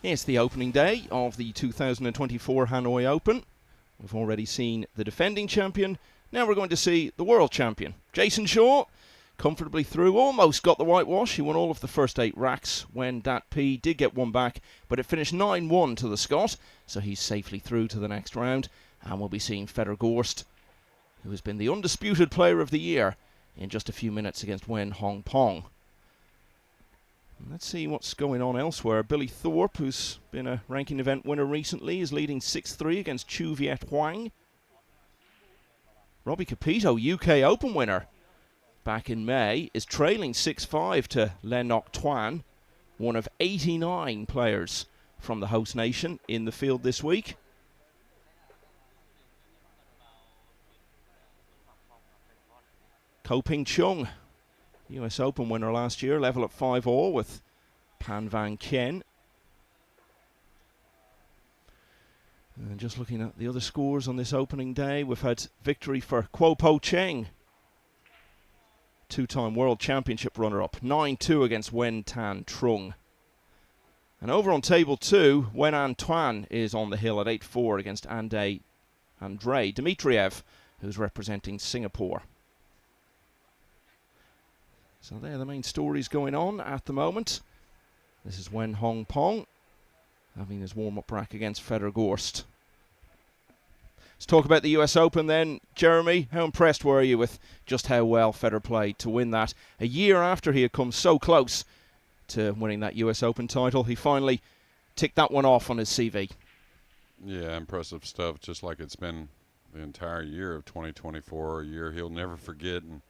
It's the opening day of the 2024 Hanoi Open. We've already seen the defending champion. Now we're going to see the world champion. Jason Shaw, comfortably through, almost got the whitewash. He won all of the first 8 racks when Dat P did get one back, but it finished 9-1 to the Scot, so he's safely through to the next round. And we'll be seeing Fedor Gorst, who has been the undisputed player of the year, in just a few minutes against Nguyen Hoang Phong. Let's see what's going on elsewhere. Billy Thorpe, who's been a ranking event winner recently, is leading 6-3 against Chu Viet Huang. Robbie Capito, UK Open winner back in May, is trailing 6-5 to Len Ngoc Tuan, one of 89 players from the host nation in the field this week. Ko Ping Chung, US Open winner last year, level at 5-all with Pan Van Kien. And just looking at the other scores on this opening day, we've had victory for Kuo Po Cheng, two-time World Championship runner-up, 9-2 against Wen Tan Trung. And over on table 2, Wen An Tuan is on the hill at 8-4 against Andrei Dmitriev, who's representing Singapore. So there are the main stories going on at the moment. This is Nguyen Hoang Phong having his warm-up rack against Fedor Gorst. Let's talk about the US Open then. Jeremy, how impressed were you with just how well Fedor played to win that? A year after he had come so close to winning that US Open title, he finally ticked that one off on his CV. Yeah, impressive stuff, just like it's been the entire year of 2024, a year he'll never forget. And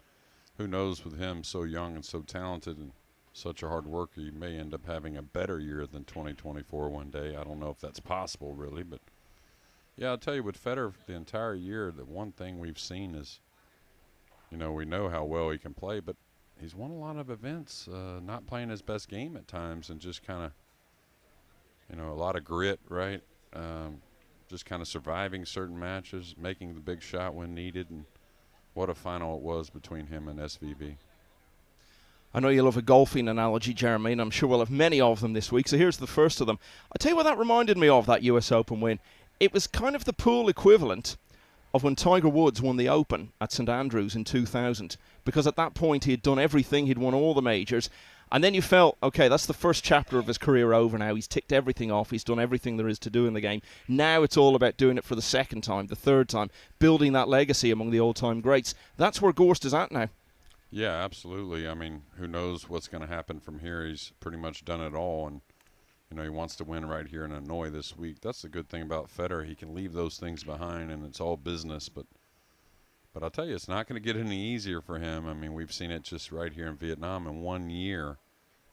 who knows, with him so young and so talented and such a hard worker, he may end up having a better year than 2024 one day. I don't know if that's possible, really. But, yeah, I'll tell you, with Federer the entire year, the one thing we've seen is, you know, we know how well he can play, but he's won a lot of events, not playing his best game at times and just kind of, you know, a lot of grit, right? Just kind of surviving certain matches, making the big shot when needed, and what a final it was between him and SVB. I know you love a golfing analogy, Jeremy, and I'm sure we'll have many of them this week, so here's the first of them. I'll tell you what that reminded me of, that US Open win. It was kind of the pool equivalent of when Tiger Woods won the Open at St Andrews in 2000, because at that point he had done everything, he'd won all the majors, and then you felt, okay, that's the first chapter of his career over now. He's ticked everything off, he's done everything there is to do in the game. Now it's all about doing it for the second time, the third time, building that legacy among the all-time greats. That's where Gorst is at now. Yeah, absolutely. I mean, who knows what's going to happen from here. He's pretty much done it all, and you know, he wants to win right here in Hanoi this week. That's the good thing about Federer. He can leave those things behind, and it's all business. But I'll tell you, it's not going to get any easier for him. I mean, we've seen it just right here in Vietnam. In 1 year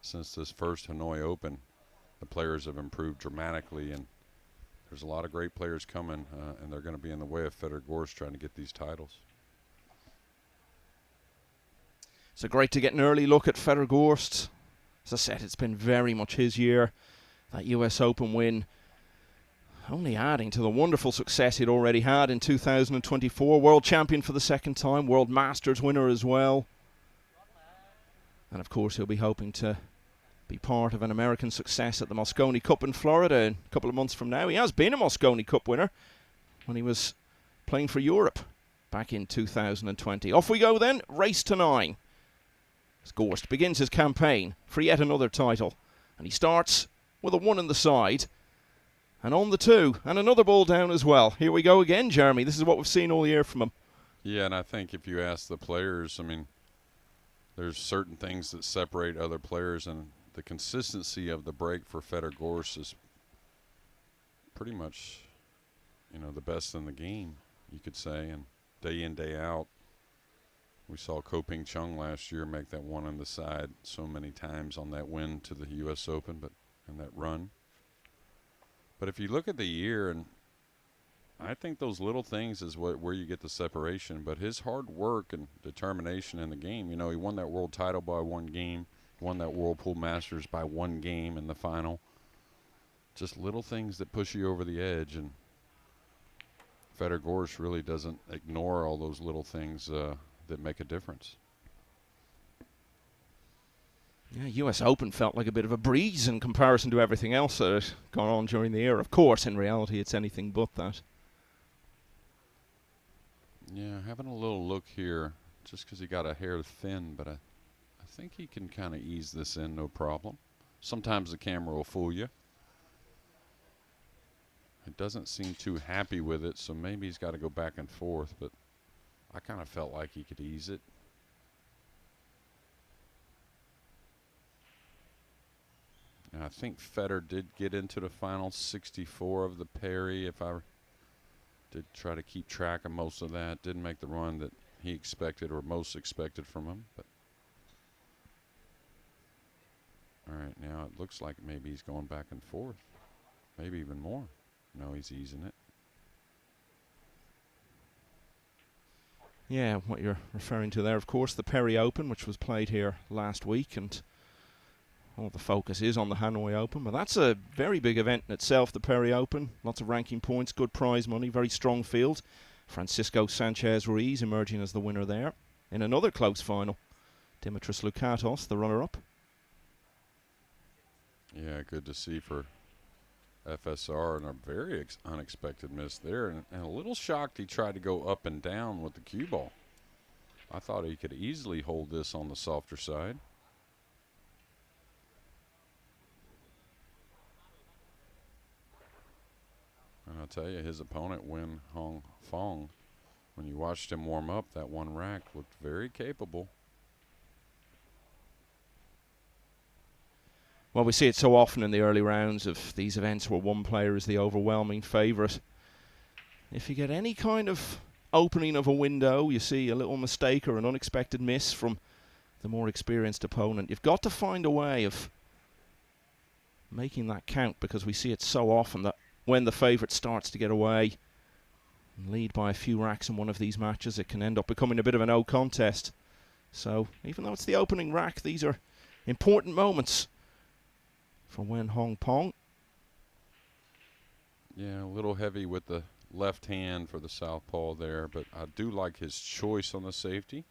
since this first Hanoi Open, the players have improved dramatically, and there's a lot of great players coming, and they're going to be in the way of Fedor Gorst trying to get these titles. So great to get an early look at Fedor Gorst. As I said, it's been very much his year. That US Open win only adding to the wonderful success he'd already had in 2024. World champion for the second time, World Masters winner as well. And of course he'll be hoping to be part of an American success at the Moscone Cup in Florida in a couple of months from now. He has been a Moscone Cup winner when he was playing for Europe back in 2020. Off we go then, race to 9. As Gorst begins his campaign for yet another title. And he starts with a 1 in the side. And on the 2. And another ball down as well. Here we go again, Jeremy. This is what we've seen all year from him. Yeah, and I think if you ask the players, I mean, there's certain things that separate other players. And the consistency of the break for Fedor Gorst is pretty much, you know, the best in the game, you could say. And day in, day out. We saw Ko Ping Chung last year make that 1 on the side so many times on that win to the U.S. Open, and that run. But if you look at the year, and I think those little things is where you get the separation. But his hard work and determination in the game, you know, he won that world title by 1 game, won that World Pool Masters by 1 game in the final. Just little things that push you over the edge, and Fedor Gorst really doesn't ignore all those little things that make a difference. Yeah, US Open felt like a bit of a breeze in comparison to everything else that had gone on during the year. Of course, in reality, it's anything but that. Yeah, having a little look here, just because he got a hair thin, but I think he can kind of ease this in, no problem. Sometimes the camera will fool you. It doesn't seem too happy with it, so maybe he's got to go back and forth, but I kind of felt like he could ease it. And I think Federer did get into the final 64 of the Perry. If I did try to keep track of most of that, didn't make the run that he expected or most expected from him. But all right, now it looks like maybe he's going back and forth, maybe even more. No, he's easing it. Yeah, what you're referring to there, of course, the Perry Open, which was played here last week, and all the focus is on the Hanoi Open, but that's a very big event in itself, the Perry Open. Lots of ranking points, good prize money, very strong field. Francisco Sanchez Ruiz emerging as the winner there. In another close final, Dimitris Loukatos, the runner-up. Yeah, good to see for FSR, and a very unexpected miss there, and a little shocked he tried to go up and down with the cue ball. I thought he could easily hold this on the softer side. And I'll tell you, his opponent, Nguyen Hoang Phong, when you watched him warm up, that one rack looked very capable. Well, we see it so often in the early rounds of these events where one player is the overwhelming favourite. If you get any kind of opening of a window, you see a little mistake or an unexpected miss from the more experienced opponent, you've got to find a way of making that count, because we see it so often that when the favourite starts to get away and lead by a few racks in one of these matches, it can end up becoming a bit of a no contest. So even though it's the opening rack, these are important moments for Nguyen Hoang Phong. Yeah, a little heavy with the left hand for the southpaw there, but I do like his choice on the safety.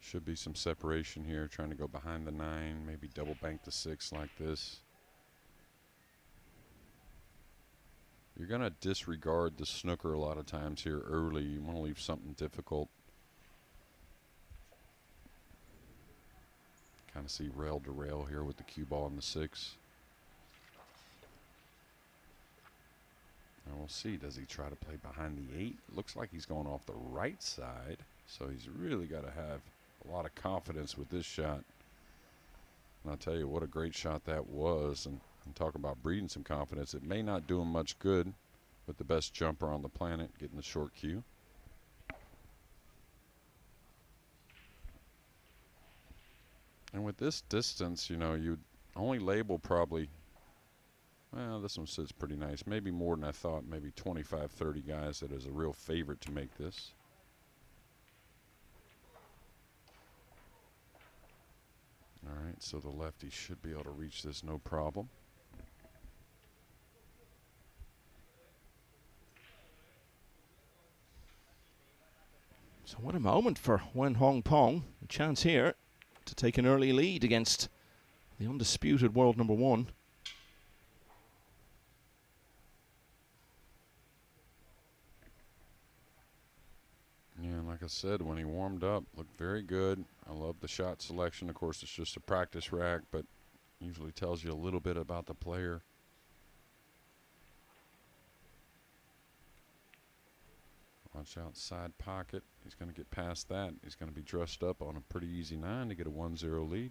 Should be some separation here, trying to go behind the 9, maybe double bank the 6 like this. You're going to disregard the snooker a lot of times here early. You want to leave something difficult. Kind of see rail to rail here with the cue ball and the 6. And we'll see, does he try to play behind the 8? Looks like he's going off the right side, so he's really got to have a lot of confidence with this shot. And I'll tell you what a great shot that was. And talk about breeding some confidence. It may not do him much good with the best jumper on the planet getting the short cue. And with this distance, you know, you'd only label probably, well, this one sits pretty nice. Maybe more than I thought, maybe 25, 30 guys that is a real favorite to make this. All right, so the lefty should be able to reach this no problem. So what a moment for Nguyen Hoang Phong. A chance here to take an early lead against the undisputed world number 1. Yeah, and like I said, when he warmed up, looked very good. I love the shot selection. Of course, it's just a practice rack, but usually tells you a little bit about the player. Watch out, side pocket. He's going to get past that. He's going to be dressed up on a pretty easy 9 to get a 1-0 lead.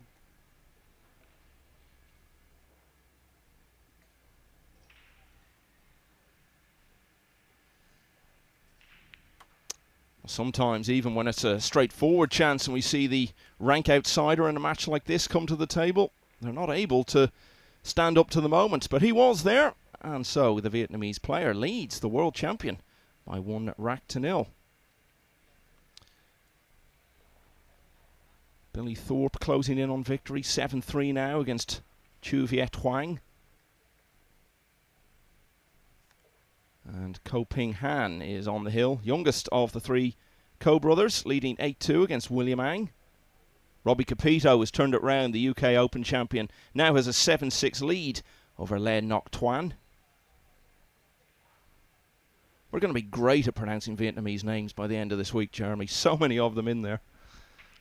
Sometimes, even when it's a straightforward chance and we see the rank outsider in a match like this come to the table, they're not able to stand up to the moment. But he was there, and so the Vietnamese player leads the world champion by 1 rack to 0. Billy Thorpe closing in on victory, 7-3 now against Chu Viet Huang. And Ko Ping Han is on the hill, youngest of the 3 Ko brothers, leading 8-2 against William Ang. Robbie Capito has turned it round. The UK Open champion now has a 7-6 lead over Nguyen Hoang Phong. We're going to be great at pronouncing Vietnamese names by the end of this week, Jeremy. So many of them in there.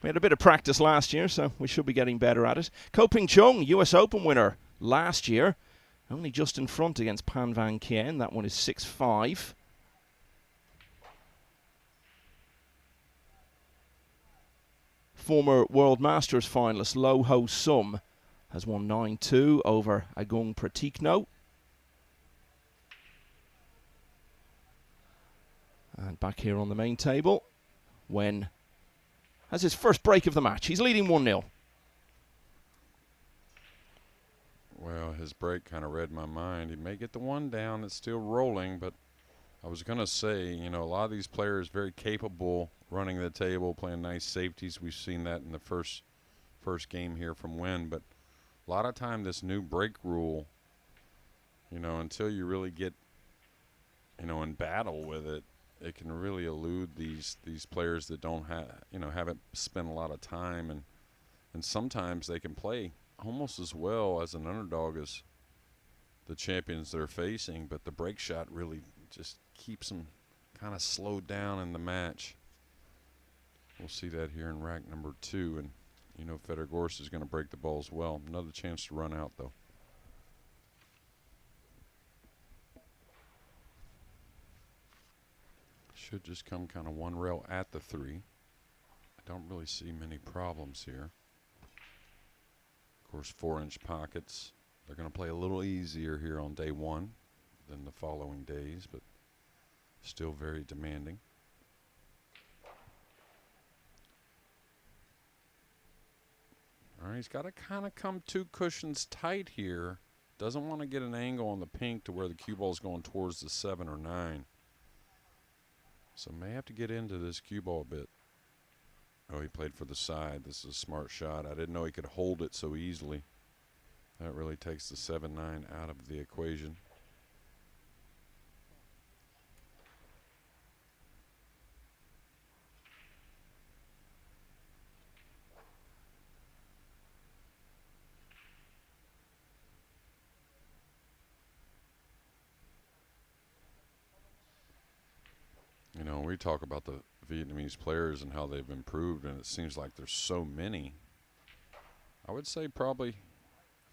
We had a bit of practice last year, so we should be getting better at it. Ko Ping Chung, US Open winner last year. Only just in front against Pan Van Kien. That one is 6-5. Former World Masters finalist Lo Ho Sum has won 9-2 over Agung Pratikno. And back here on the main table, Nguyen has his first break of the match. He's leading 1-0. Well, his break kind of read my mind. He may get the one down. It's still rolling, but I was going to say, you know, a lot of these players very capable running the table, playing nice safeties. We've seen that in the first game here from Nguyen, but a lot of time this new break rule, you know, until you really get, you know, in battle with it, it can really elude these players that don't have, you know, haven't spent a lot of time, and sometimes they can play almost as well as an underdog as the champions they're facing, but the break shot really just keeps them kind of slowed down in the match. We'll see that here in rack number 2, and you know Fedor Gorst is going to break the ball as well. Another chance to run out though. Should just come kind of one rail at the 3. I don't really see many problems here. Of course, 4-inch pockets. They're going to play a little easier here on day 1 than the following days, but still very demanding. All right, he's got to kind of come 2 cushions tight here. Doesn't want to get an angle on the pink to where the cue ball is going towards the 7 or 9. So may have to get into this cue ball a bit. Oh, he played for the side. This is a smart shot. I didn't know he could hold it so easily. That really takes the 7-9 out of the equation. You know, we talk about the Vietnamese players and how they've improved, and it seems like there's so many. I would say probably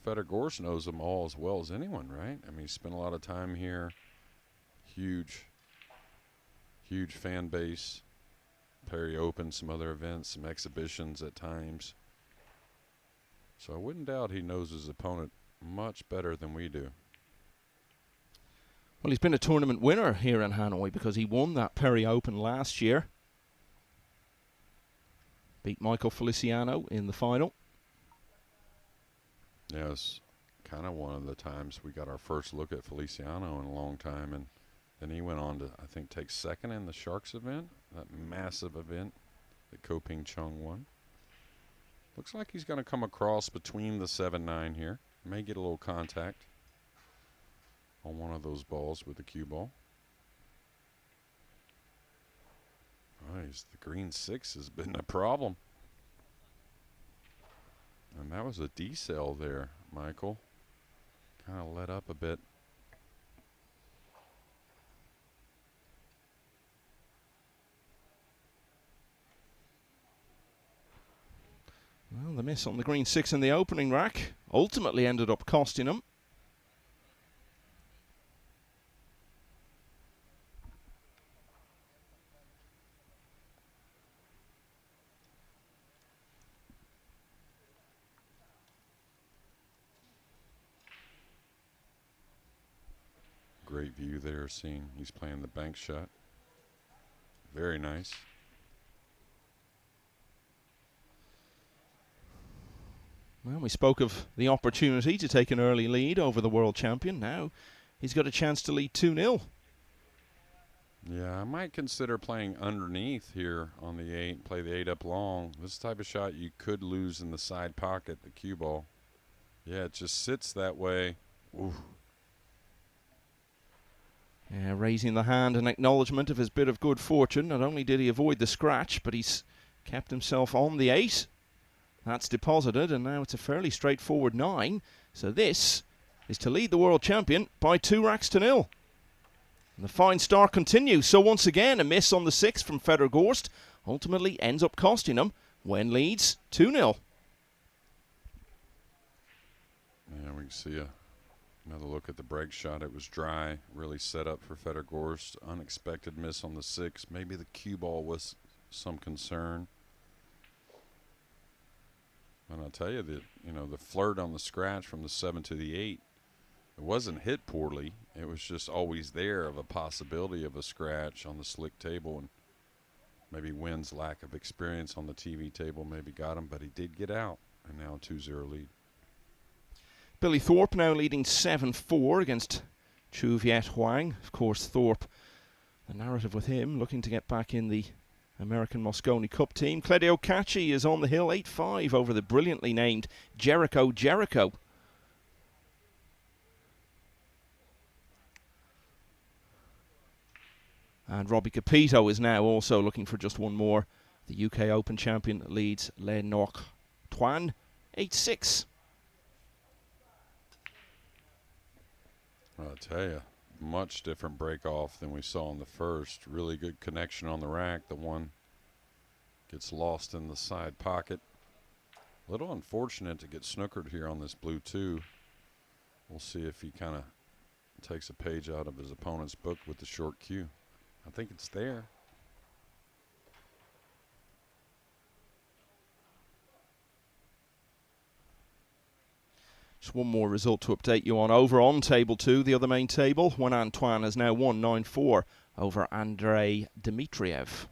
Fedor Gorst knows them all as well as anyone, right? I mean, he spent a lot of time here. Huge fan base. Perry Open, some other events, some exhibitions at times. So I wouldn't doubt he knows his opponent much better than we do. Well, he's been a tournament winner here in Hanoi because he won that Perry Open last year. Beat Michael Feliciano in the final. Yes, kind of one of the times we got our first look at Feliciano in a long time, and then he went on to, I think, take second in the Sharks event, that massive event that Ko Ping Chung won. Looks like he's going to come across between the 7-9 here. May get a little contact on one of those balls with the cue ball. Nice. The green 6 has been a problem. And that was a decel there, Michael. Kind of let up a bit. Well, the miss on the green 6 in the opening rack ultimately ended up costing him. Great view there, seeing he's playing the bank shot. Very nice. Well, we spoke of the opportunity to take an early lead over the world champion. Now he's got a chance to lead 2-0. Yeah, I might consider playing underneath here on the 8, play the 8 up long. This type of shot you could lose in the side pocket, the cue ball. Yeah, it just sits that way. Ooh. Yeah, raising the hand in acknowledgement of his bit of good fortune. Not only did he avoid the scratch, but he's kept himself on the 8. That's deposited, and now it's a fairly straightforward 9. So this is to lead the world champion by 2-0. And the fine start continues. So once again, a miss on the 6 from Fedor Gorst ultimately ends up costing him. Nguyen leads 2-0. Yeah, we can see another look at the break shot. It was dry, really set up for Fedor Gorst. Unexpected miss on the 6. Maybe the cue ball was some concern. And I'll tell you that, the flirt on the scratch from the 7 to the 8, it wasn't hit poorly. It was just always there of a possibility of a scratch on the slick table. And maybe Nguyen's lack of experience on the TV table maybe got him, but he did get out. And now a 2-0 lead. Billy Thorpe now leading 7-4 against Chu Viet Huang. Of course, Thorpe, the narrative with him, looking to get back in the American Mosconi Cup team. Claudio Cacci is on the hill, 8-5 over the brilliantly named Jericho. And Robbie Capito is now also looking for just one more. The UK Open champion leads Le Ngoc Tuan, 8-6. I'll tell you, much different break off than we saw in the first. Really good connection on the rack. The one gets lost in the side pocket. A little unfortunate to get snookered here on this blue 2. We'll see if he kind of takes a page out of his opponent's book with the short cue. I think it's there. Just one more result to update you on. Over on table 2, the other main table, Nguyen Antoine has now won 9-4 over Andrei Dmitriev.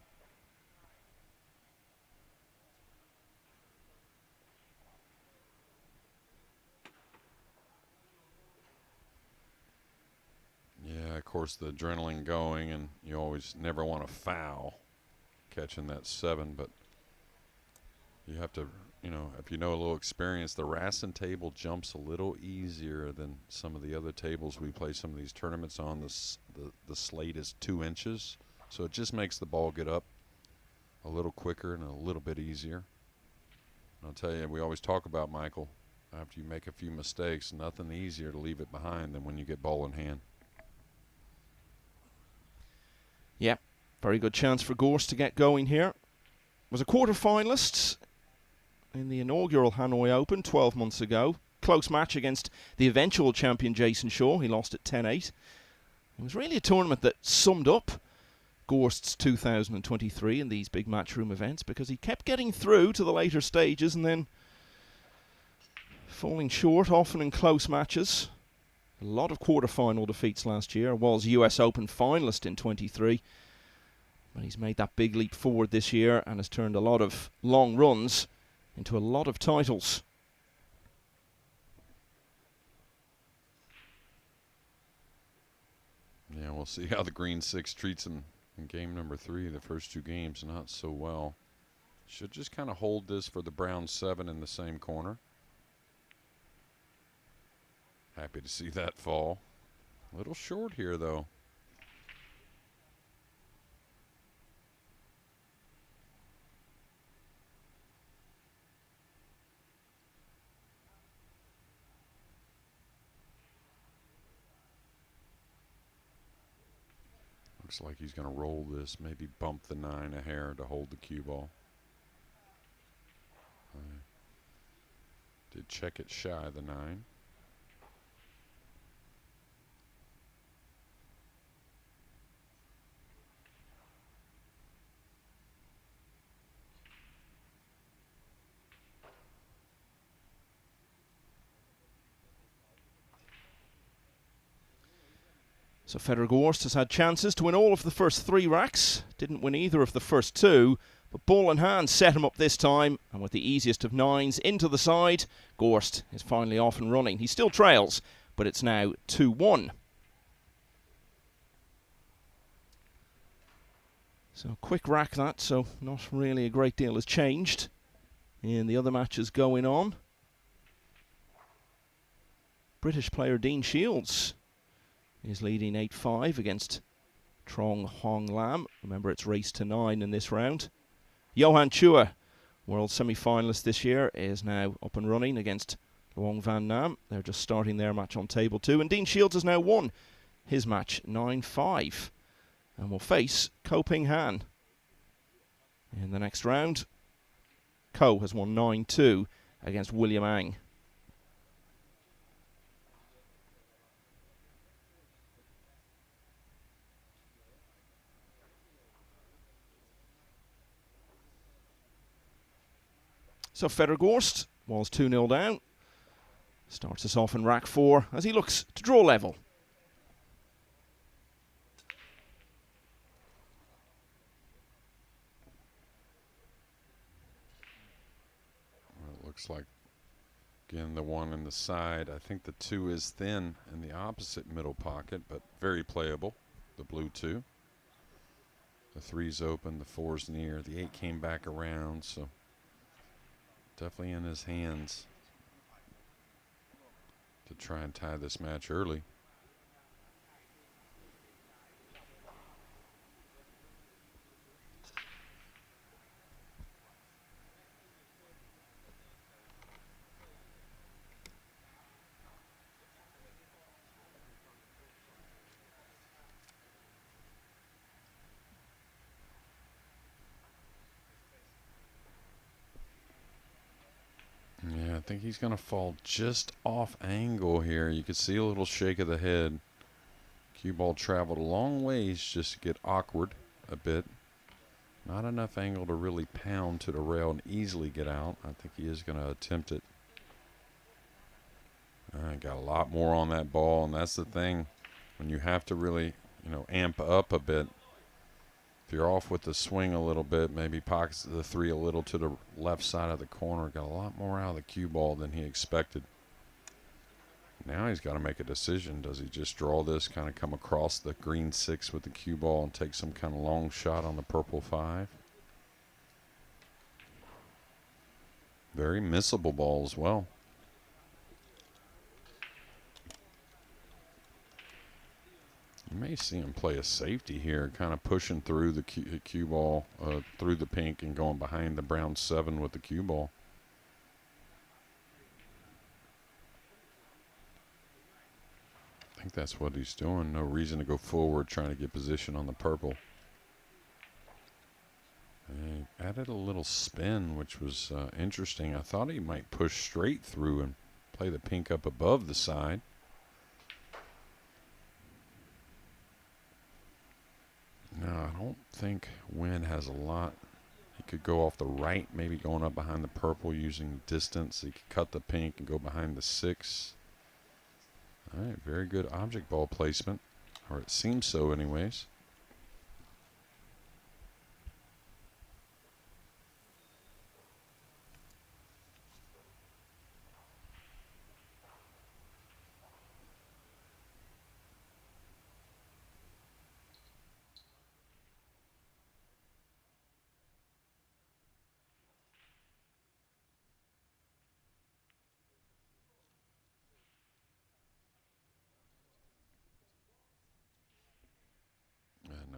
Yeah, of course, the adrenaline going, and you always never want to foul catching that 7, but you have to, if you know a little experience, the Racing table jumps a little easier than some of the other tables we play some of these tournaments on. The slate is 2 inches, so it just makes the ball get up a little quicker and a little bit easier. And I'll tell you, we always talk about, Michael, after you make a few mistakes, nothing easier to leave it behind than when you get ball in hand. Yeah, very good chance for Gorst to get going here. Was a quarter-finalist in the inaugural Hanoi Open 12 months ago. Close match against the eventual champion Jason Shaw. He lost at 10-8. It was really a tournament that summed up Gorst's 2023 in these big matchroom events, because he kept getting through to the later stages and then falling short, often in close matches. A lot of quarter-final defeats last year. Was US Open finalist in 23. But he's made that big leap forward this year and has turned a lot of long runs into a lot of titles. Yeah, we'll see how the green 6 treats him in game number 3. The first 2 games not so well. Should just kind of hold this for the brown 7 in the same corner. Happy to see that fall. A little short here, though. Looks like he's going to roll this, maybe bump the 9 a hair to hold the cue ball. Did check it shy, the 9. So Fedor Gorst has had chances to win all of the first 3 racks. Didn't win either of the first 2. But ball in hand set him up this time. And with the easiest of 9s into the side, Gorst is finally off and running. He still trails, but it's now 2-1. So quick rack that, so not really a great deal has changed in the other matches going on. British player Dean Shields is leading 8-5 against Trong Hong Lam. Remember, it's race to 9 in this round. Johan Chua world semi-finalist this year, is now up and running against Luong Van Nam. They're just starting their match on table 2. And Dean Shields has now won his match 9-5 and will face Ko Ping Han in the next round. Ko has won 9-2 against William Ang. So Fedor Gorst was 2-0 down. Starts us off in rack 4 as he looks to draw level. Well, it looks like, again, the one in the side. I think the 2 is thin in the opposite middle pocket, but very playable. The blue 2. The 3's open, the 4's near. The 8 came back around, so definitely in his hands to try and tie this match early. Yeah, I think he's going to fall just off angle here. You could see a little shake of the head. Cue ball traveled a long ways just to get awkward a bit. Not enough angle to really pound to the rail and easily get out. I think he is going to attempt it. Got a lot more on that ball, and that's the thing. When you have to really, amp up a bit, if you're off with the swing a little bit, maybe pockets the 3 a little to the left side of the corner, got a lot more out of the cue ball than he expected. Now he's got to make a decision. Does he just draw this, kind of come across the green 6 with the cue ball and take some kind of long shot on the purple 5? Very missable ball as well. You may see him play a safety here, kind of pushing through the cue ball, through the pink and going behind the brown 7 with the cue ball. I think that's what he's doing. No reason to go forward trying to get position on the purple. And he added a little spin, which was interesting. I thought he might push straight through and play the pink up above the side. No, I don't think Nguyen has a lot. He could go off the right, maybe going up behind the purple using distance. He could cut the pink and go behind the 6. All right, very good object ball placement, or it seems so anyways.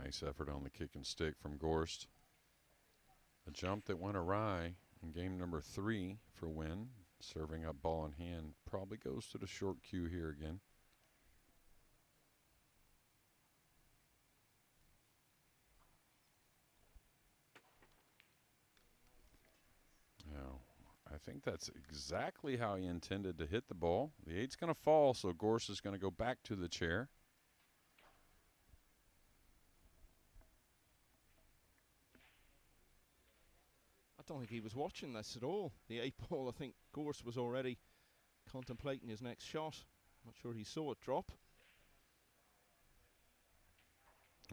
Nice effort on the kick and stick from Gorst. A jump that went awry in game number 3 for Nguyen. Serving up ball in hand. Probably goes to the short cue here again. Now, I think that's exactly how he intended to hit the ball. The 8's going to fall, so Gorst is going to go back to the chair. I don't think he was watching this at all. The 8 ball, I think Gorst was already contemplating his next shot. Not sure he saw it drop.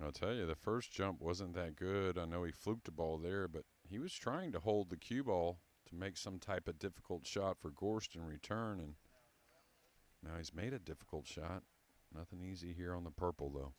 I'll tell you, the first jump wasn't that good. I know he fluked the ball there, but he was trying to hold the cue ball to make some type of difficult shot for Gorst in return, and now he's made a difficult shot. Nothing easy here on the purple, though.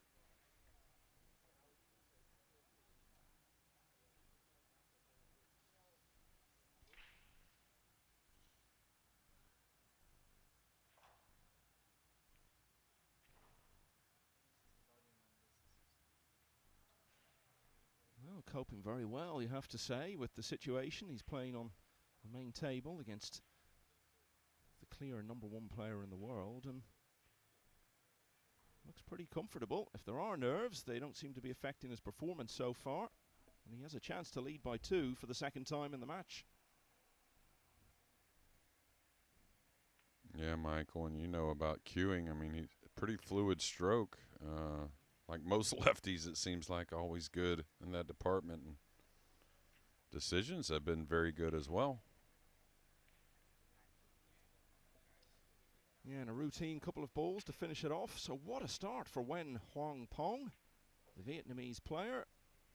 Well, coping very well, you have to say, with the situation. He's playing on the main table against the clear #1 player in the world, and looks pretty comfortable. If there are nerves, they don't seem to be affecting his performance so far, and he has a chance to lead by 2 for the second time in the match. Yeah, Michael, and you know about cueing. I mean, he's a pretty fluid stroke. Like most lefties, it seems like always good in that department. And decisions have been very good as well. Yeah, and a routine couple of balls to finish it off. So what a start for Nguyen Hoang Phong, the Vietnamese player,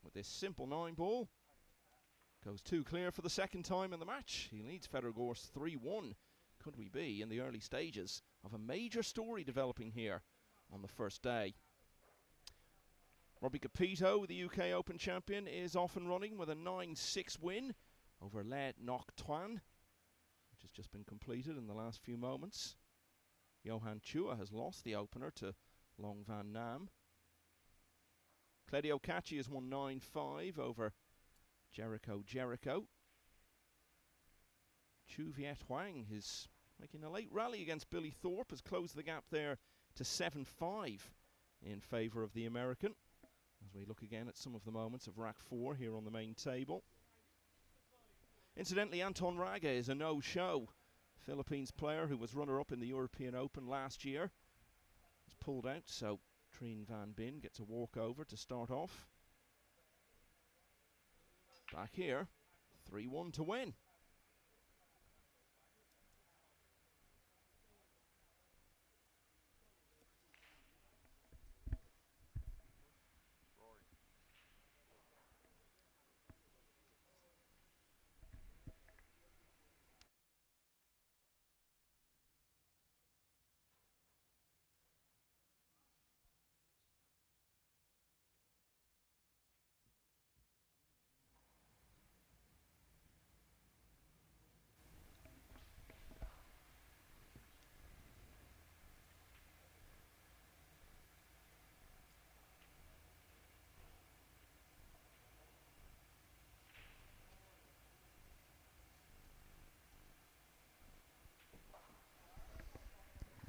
with this simple 9-ball. Goes 2 clear for the second time in the match. He leads Fedor Gorst 3-1. Could we be in the early stages of a major story developing here on the first day? Robbie Capito, the UK Open champion, is off and running with a 9-6 win over Le Ngoc Toan, which has just been completed in the last few moments. Johan Chua has lost the opener to Long Van Nam. Claudio Cacci has won 9-5 over Jericho. Chu Viet Huang is making a late rally against Billy Thorpe, has closed the gap there to 7-5 in favour of the American. As we look again at some of the moments of rack 4 here on the main table. Incidentally, Anton Raga is a no-show. Philippines player who was runner-up in the European Open last year was pulled out, so Trinh Van Bin gets a walkover to start off. Back here, 3-1 to win.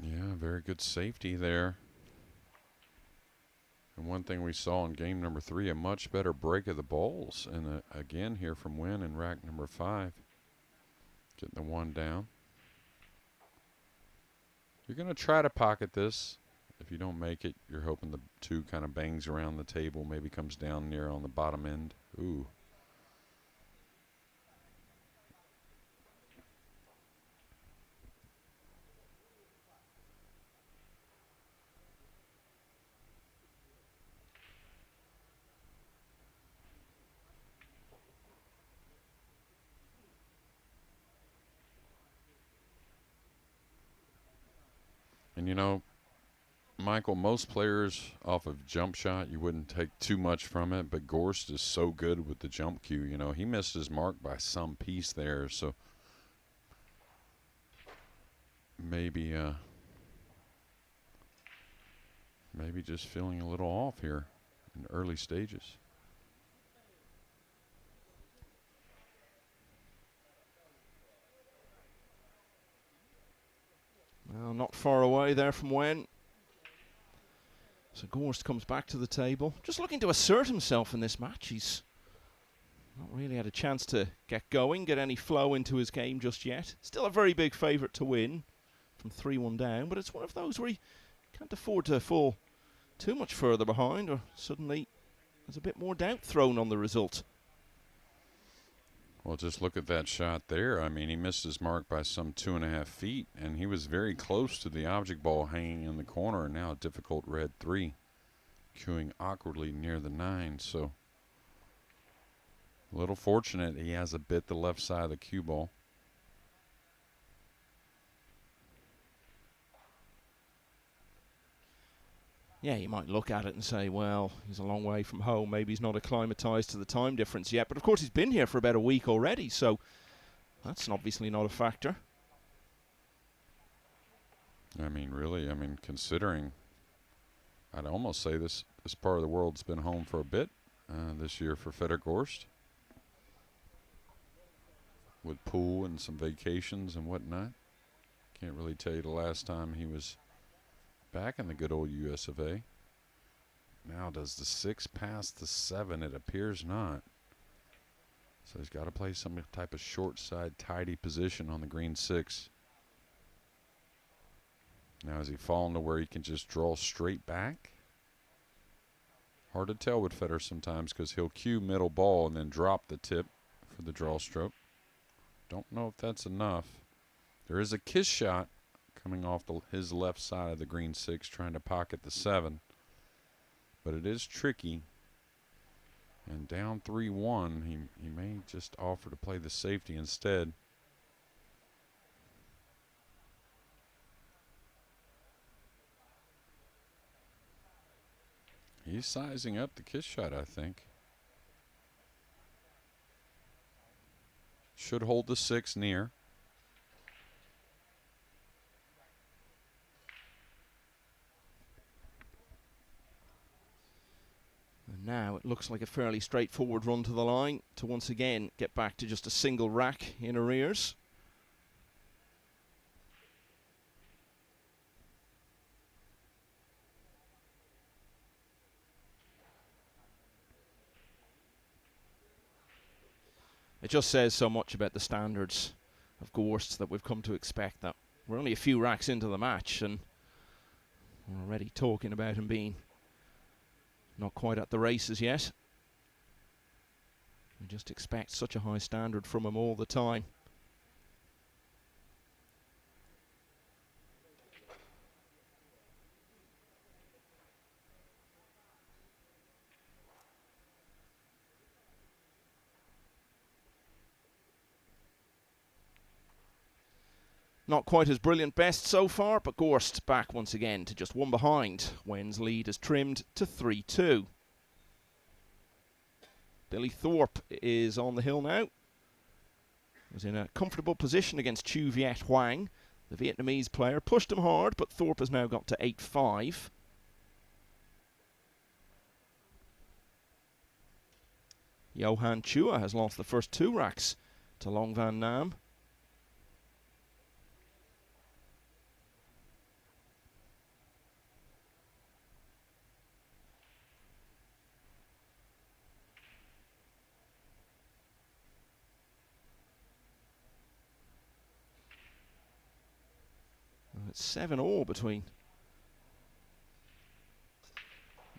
Yeah, very good safety there. And one thing we saw in game number 3, a much better break of the balls. And again here from Nguyen in rack number 5. Getting the 1 down. You're going to try to pocket this. If you don't make it, you're hoping the 2 kind of bangs around the table, maybe comes down near on the bottom end. Ooh. And you know, Michael, most players off of jump shot, you wouldn't take too much from it, but Gorst is so good with the jump cue. You know, he missed his mark by some piece there, so maybe just feeling a little off here in early stages. Well, not far away there from Nguyen. So Gorst comes back to the table. Just looking to assert himself in this match. He's not really had a chance to get going, get any flow into his game just yet. Still a very big favourite to win from 3-1 down, but it's one of those where he can't afford to fall too much further behind, or suddenly there's a bit more doubt thrown on the result. Well, just look at that shot there. I mean, he missed his mark by some 2.5 feet, and he was very close to the object ball hanging in the corner, and now a difficult red 3, cueing awkwardly near the 9. So a little fortunate he has a bit the left side of the cue ball. Yeah, you might look at it and say, well, he's a long way from home. Maybe he's not acclimatised to the time difference yet. But, of course, he's been here for about a week already, so that's obviously not a factor. I mean, really, considering, I'd almost say this part of the world's been home for a bit. this year for Fedor Gorst, with pool and some vacations and whatnot. Can't really tell you the last time he was back in the good old US of A. Now, does the 6 pass the 7? It appears not. So he's got to play some type of short side tidy position on the green 6. Now, has he fallen to where he can just draw straight back? Hard to tell with Fedor sometimes, because he'll cue middle ball and then drop the tip for the draw stroke. Don't know if that's enough. There is a kiss shot coming off his left side of the green 6, trying to pocket the 7. But it is tricky. And down 3-1, he may just offer to play the safety instead. He's sizing up the kiss shot, I think. Should hold the 6 near. And now it looks like a fairly straightforward run to the line to once again get back to just a single rack in arrears. It just says so much about the standards of Gorst that we've come to expect that we're only a few racks into the match and we're already talking about him being not quite at the races yet. We just expect such a high standard from him all the time. Not quite his brilliant best so far, but Gorst back once again to just 1 behind. Nguyen's lead is trimmed to 3-2. Billy Thorpe is on the hill now. Was in a comfortable position against Nguyen Hoang. The Vietnamese player pushed him hard, but Thorpe has now got to 8-5. Johan Chua has lost the first 2 racks to Long Van Nam. It's 7-all between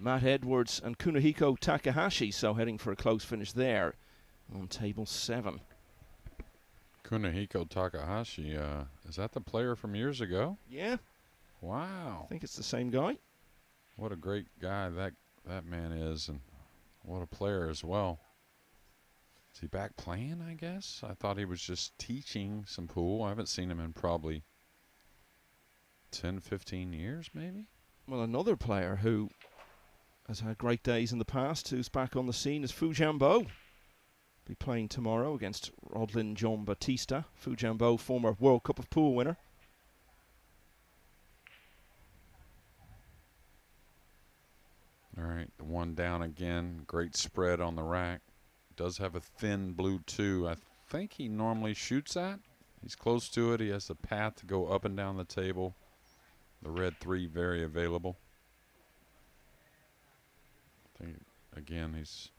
Matt Edwards and Kunihiko Takahashi, so heading for a close finish there on table 7. Kunihiko Takahashi, is that the player from years ago? Yeah. Wow. I think it's the same guy. What a great guy that man is, and what a player as well. Is he back playing, I guess? I thought he was just teaching some pool. I haven't seen him in probably 10, 15 years, maybe? Well, another player who has had great days in the past, who's back on the scene, is Phu Jianbo. Be playing tomorrow against Rodlin John Batista. Phu Jianbo, former World Cup of Pool winner. All right, the 1 down again. Great spread on the rack. Does have a thin blue 2. I think he normally shoots at. He's close to it. He has the path to go up and down the table. The red 3 very available. I think, again, he's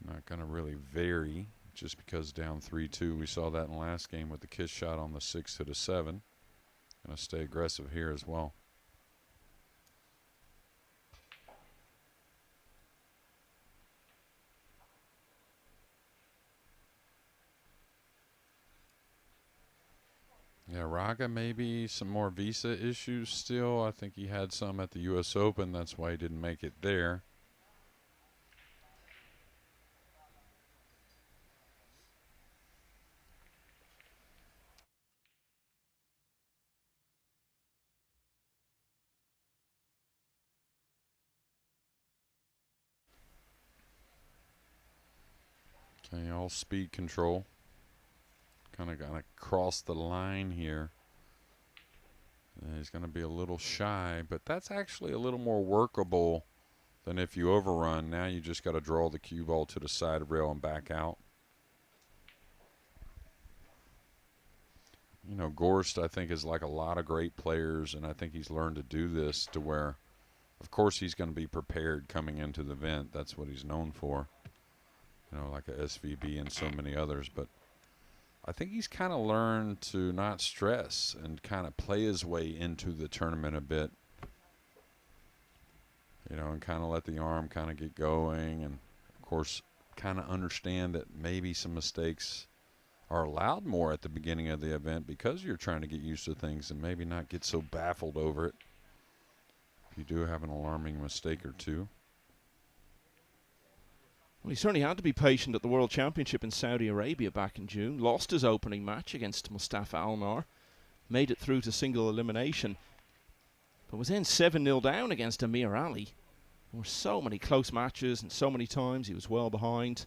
not going to really vary just because down 3-2. We saw that in the last game with the kiss shot on the 6 to the 7. Going to stay aggressive here as well. Yeah, Raga maybe some more visa issues still. I think he had some at the US Open. That's why he didn't make it there. Okay, all speed control. Kind of gonna cross the line here. He's going to be a little shy, but that's actually a little more workable Then if you overrun, now you just got to draw the cue ball to the side rail and back out. You know, Gorst, I think, is like a lot of great players, and I think he's learned to do this to where, of course, he's going to be prepared coming into the event. That's what he's known for, you know, like a SVB and so many others. But I think he's kind of learned to not stress and kind of play his way into the tournament a bit, you know, and kind of let the arm kind of get going. And, of course, kind of understand that maybe some mistakes are allowed more at the beginning of the event because you're trying to get used to things and maybe not get so baffled over it if you do have an alarming mistake or two. Well, he certainly had to be patient at the World Championship in Saudi Arabia back in June. Lost his opening match against Mustafa Almar. Made it through to single elimination. But was then 7-0 down against Amir Ali. There were so many close matches and so many times he was well behind.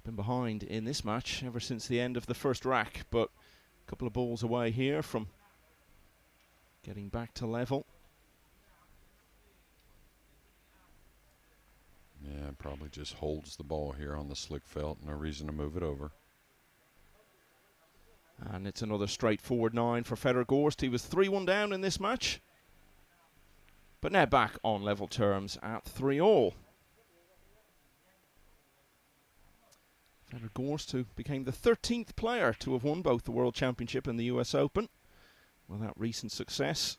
Been behind in this match ever since the end of the first rack, but a couple of balls away here from getting back to level. Yeah, probably just holds the ball here on the slick felt. No reason to move it over. And it's another straightforward 9 for Fedor Gorst. He was 3-1 down in this match, but now back on level terms at 3-all. Fedor Gorst, who became the 13th player to have won both the World Championship and the US Open with that recent success.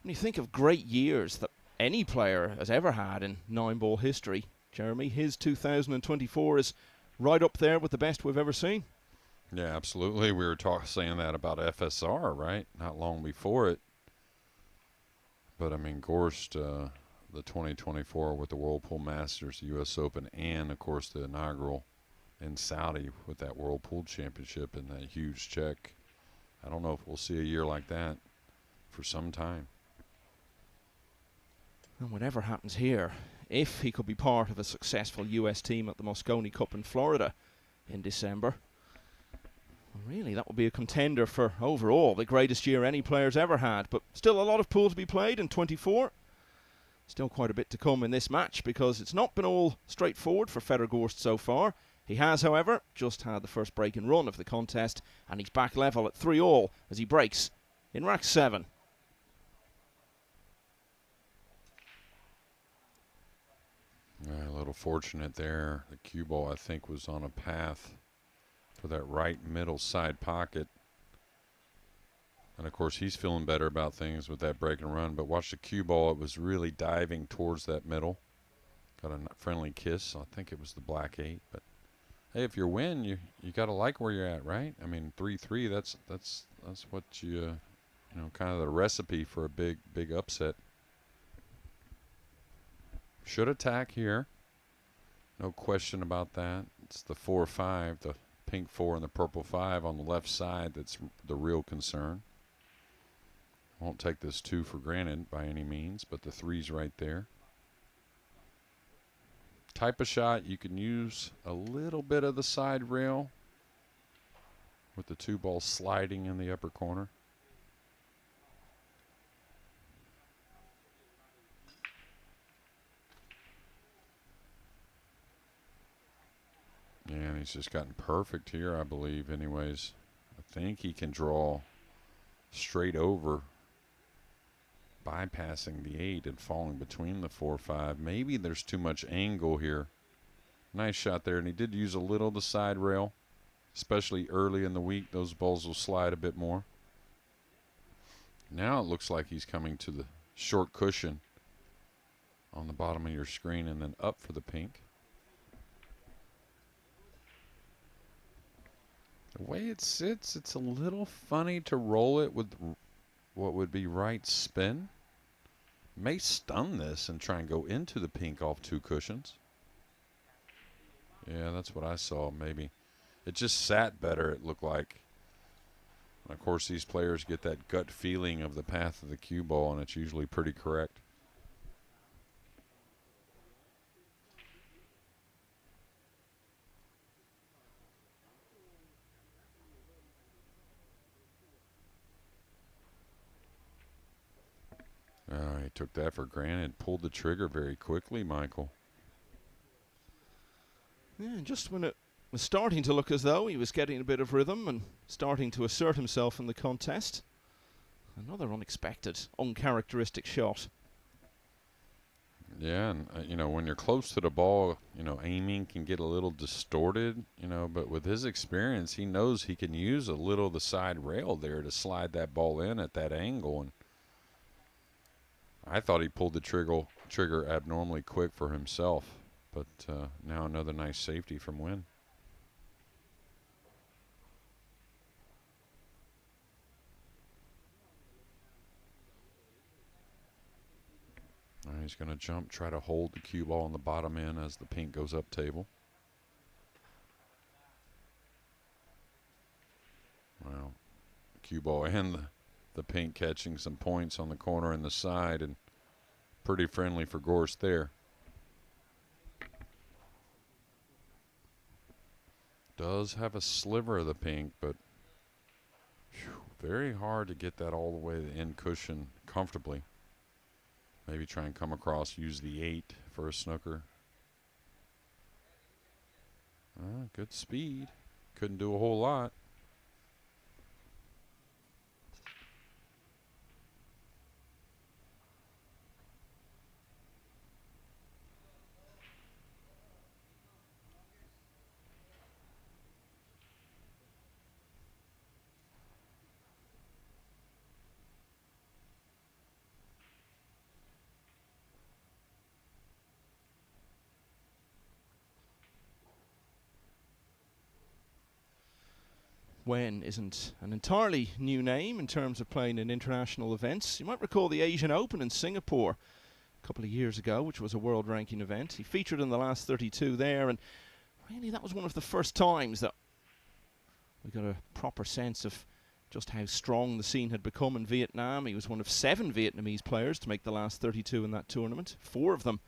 When you think of great years that any player has ever had in 9-ball history, Jeremy, his 2024 is right up there with the best we've ever seen. Yeah, absolutely. We were saying that about FSR, right? Not long before it. But, I mean, Gorst, the 2024 with the Whirlpool Masters, the U.S. Open, and, of course, the inaugural in Saudi with that World Pool Championship and that huge check. I don't know if we'll see a year like that for some time. And whatever happens here, if he could be part of a successful U.S. team at the Moscone Cup in Florida in December, well, really that would be a contender for overall the greatest year any player's ever had. But still a lot of pool to be played in 24. Still quite a bit to come in this match because it's not been all straightforward for Fedor Gorst so far. He has, however, just had the first break and run of the contest, and he's back level at 3-all as he breaks in rack 7. A little fortunate there. The cue ball, I think, was on a path for that right middle side pocket. And, of course, he's feeling better about things with that break and run. But watch the cue ball. It was really diving towards that middle. Got a friendly kiss. I think it was the black 8. But, hey, if you win, you got to like where you're at, right? I mean, 3-3, that's what you know, kind of the recipe for a big upset. Should attack here. No question about that. It's the 4-5, the pink 4 and the purple 5 on the left side that's the real concern. Won't take this 2 for granted by any means, but the 3's right there. Type of shot, you can use a little bit of the side rail with the 2 balls sliding in the upper corner. And he's just gotten perfect here, I believe, anyways. I think he can draw straight over, bypassing the 8 and falling between the 4-5. Maybe there's too much angle here. Nice shot there, and he did use a little of the side rail, especially early in the week. Those balls will slide a bit more. Now it looks like he's coming to the short cushion on the bottom of your screen and then up for the pink. The way it sits, it's a little funny to roll it with what would be right spin. May stun this and try and go into the pink off 2 cushions. Yeah, that's what I saw, maybe. It just sat better, it looked like. And of course, these players get that gut feeling of the path of the cue ball, and it's usually pretty correct. took that for granted. Pulled the trigger very quickly, Michael. Yeah, just when it was starting to look as though he was getting a bit of rhythm and starting to assert himself in the contest, another unexpected, uncharacteristic shot. Yeah, and when you're close to the ball, aiming can get a little distorted, but with his experience, he knows he can use a little of the side rail there to slide that ball in at that angle. And I thought he pulled the trigger abnormally quick for himself, but now another nice safety from Nguyen. He's going to jump, try to hold the cue ball on the bottom end as the pink goes up table. Wow. Cue ball and the pink catching some points on the corner and the side, and pretty friendly for Gorst there. Does have a sliver of the pink, but very hard to get that all the way to the end cushion comfortably. Maybe try and come across, use the 8 for a snooker. Good speed. Couldn't do a whole lot. Nguyen isn't an entirely new name in terms of playing in international events. You might recall the Asian Open in Singapore a couple of years ago, which was a world ranking event. He featured in the last 32 there, and really that was one of the first times that we got a proper sense of just how strong the scene had become in Vietnam. He was one of 7 Vietnamese players to make the last 32 in that tournament. 4 of them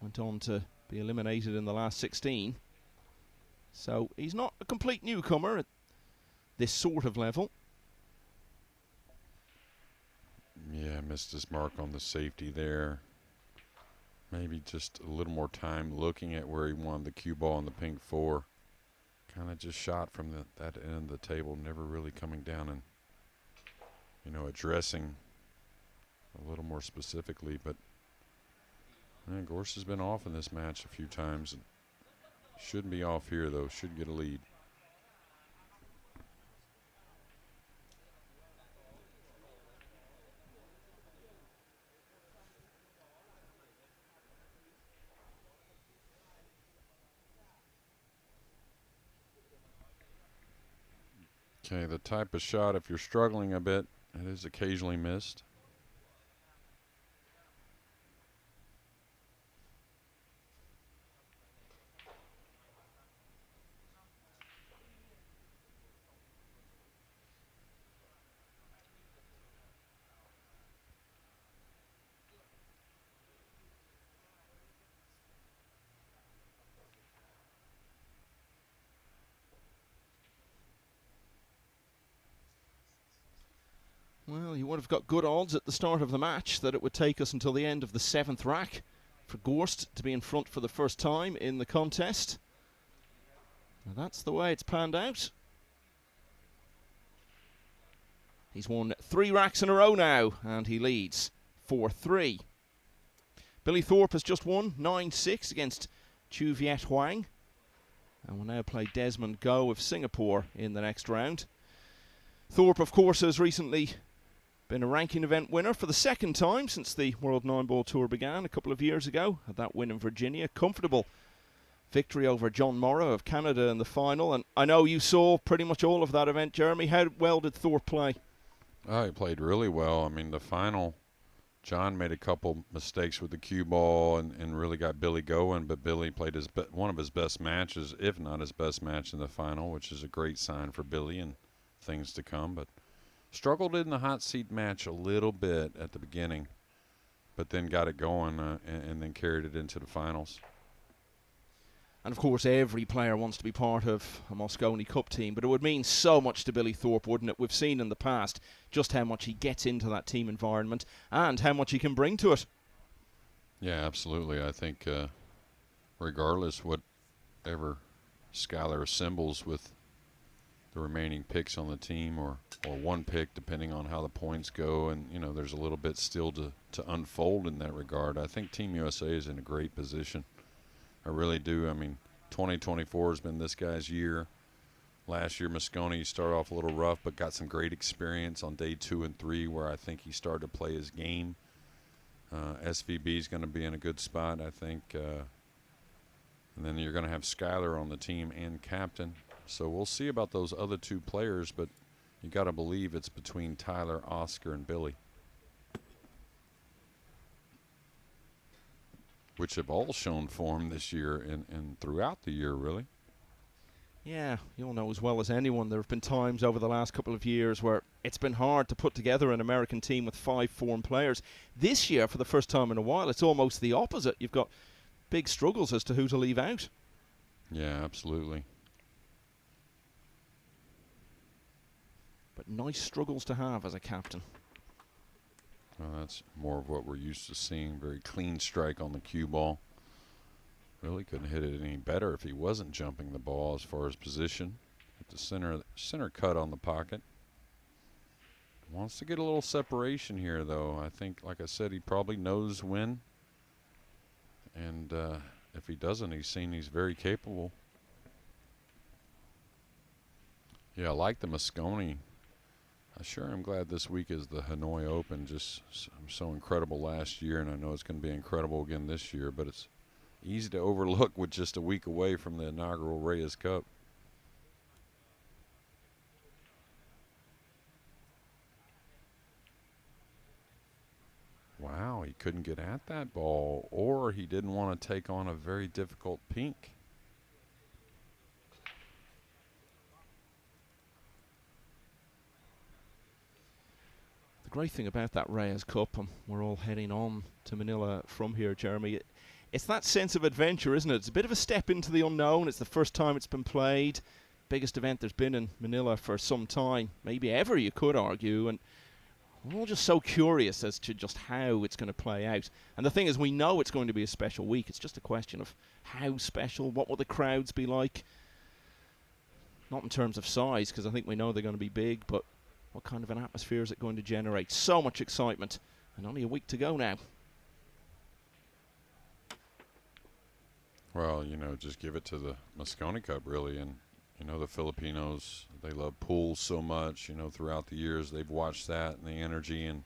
went on to be eliminated in the last 16. So he's not a complete newcomer at this sort of level. Yeah, missed his mark on the safety there. Maybe just a little more time looking at where he wanted the cue ball on the pink 4. Kind of just shot from that end of the table, never really coming down and, addressing a little more specifically. But Gorst has been off in this match a few times, and shouldn't be off here, though. Should get a lead. Okay, the type of shot, if you're struggling a bit, it is occasionally missed. Well, you would have got good odds at the start of the match that it would take us until the end of the 7th rack for Gorst to be in front for the first time in the contest. Now that's the way it's panned out. He's won 3 racks in a row now, and he leads 4-3. Billy Thorpe has just won 9-6 against Chu Viet Huang, and will now play Desmond Go of Singapore in the next round. Thorpe, of course, has recently been a ranking event winner for the 2nd time since the World 9-Ball Tour began a couple of years ago. Had that win in Virginia. Comfortable victory over John Morrow of Canada in the final. And I know you saw pretty much all of that event, Jeremy. How well did Thorpe play? Oh, he played really well. I mean, the final, John made a couple mistakes with the cue ball and really got Billy going, but Billy played one of his best matches, if not his best match in the final, which is a great sign for Billy and things to come. But struggled in the hot seat match a little bit at the beginning, but then got it going and then carried it into the finals. And of course, every player wants to be part of a Moscone Cup team, but it would mean so much to Billy Thorpe, wouldn't it? We've seen in the past just how much he gets into that team environment and how much he can bring to it. Yeah, absolutely. I think regardless whatever Skylar assembles with the remaining picks on the team, or one pick depending on how the points go, and there's a little bit still to unfold in that regard. I think Team USA is in a great position. I really do. I mean, 2024 has been this guy's year. Last year, Moscone started off a little rough, but got some great experience on day 2 and 3, where I think he started to play his game. SVB is going to be in a good spot, I think. And then you're going to have Skylar on the team and captain. So we'll see about those other 2 players, but you got to believe it's between Tyler, Oscar, and Billy, which have all shown form this year and throughout the year, really. Yeah, you'll know as well as anyone, there have been times over the last couple of years where it's been hard to put together an American team with 5 form players. This year, for the first time in a while, it's almost the opposite. You've got big struggles as to who to leave out. Yeah, absolutely. But nice struggles to have as a captain. Well, that's more of what we're used to seeing. Very clean strike on the cue ball. Really couldn't hit it any better if he wasn't jumping the ball as far as position. At the center cut on the pocket. Wants to get a little separation here, though. I think, like I said, he probably knows when. And if he doesn't, he's seen he's very capable. Yeah, I like the Moscone. I sure am glad this week is the Hanoi Open. Just so incredible last year, and I know it's going to be incredible again this year, but it's easy to overlook with just a week away from the inaugural Reyes Cup. Wow, he couldn't get at that ball, or he didn't want to take on a very difficult pink. The great thing about that Reyes Cup, and we're all heading on to Manila from here, Jeremy, it's that sense of adventure, isn't it? It's a bit of a step into the unknown. It's the first time it's been played. Biggest event there's been in Manila for some time, maybe ever, you could argue, and we're all just so curious as to just how it's going to play out. And the thing is, we know it's going to be a special week. It's just a question of how special, what will the crowds be like? Not in terms of size, because I think we know they're going to be big, but what kind of an atmosphere is it going to generate? So much excitement, and only a week to go now. Well, just give it to the Moscone Cup, really. And, the Filipinos, they love pools so much. Throughout the years, they've watched that and the energy, and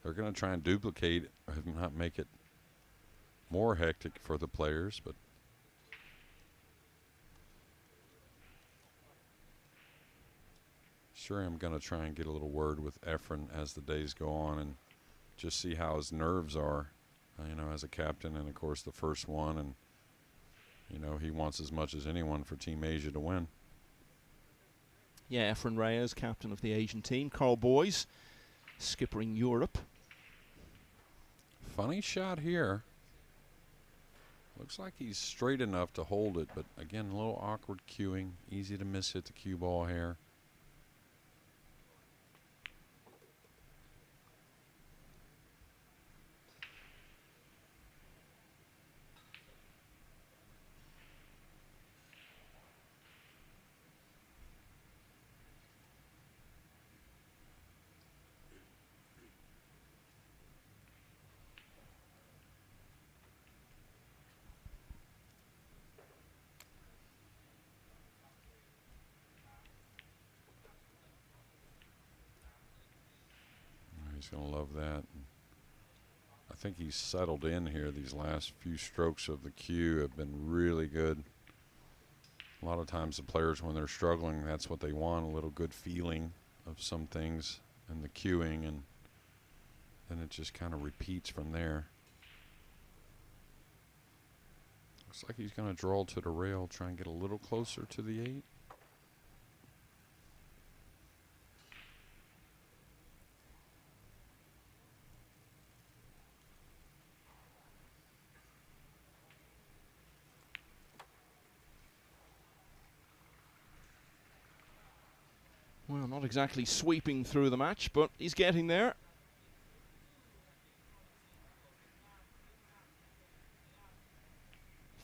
they're going to try and duplicate it, if not make it more hectic for the players. But sure, I'm going to try and get a little word with Efren as the days go on and just see how his nerves are, as a captain, and, of course, the first one. And he wants as much as anyone for Team Asia to win. Yeah, Efren Reyes, captain of the Asian team. Carl Boys, skippering Europe. Funny shot here. Looks like he's straight enough to hold it, but again, a little awkward cueing. Easy to miss hit the cue ball here. He's going to love that. I think he's settled in here. These last few strokes of the cue have been really good. A lot of times the players, when they're struggling, that's what they want, a little good feeling of some things in the cueing, and then it just kind of repeats from there. Looks like he's going to draw to the rail, try and get a little closer to the 8. Well, not exactly sweeping through the match, but he's getting there.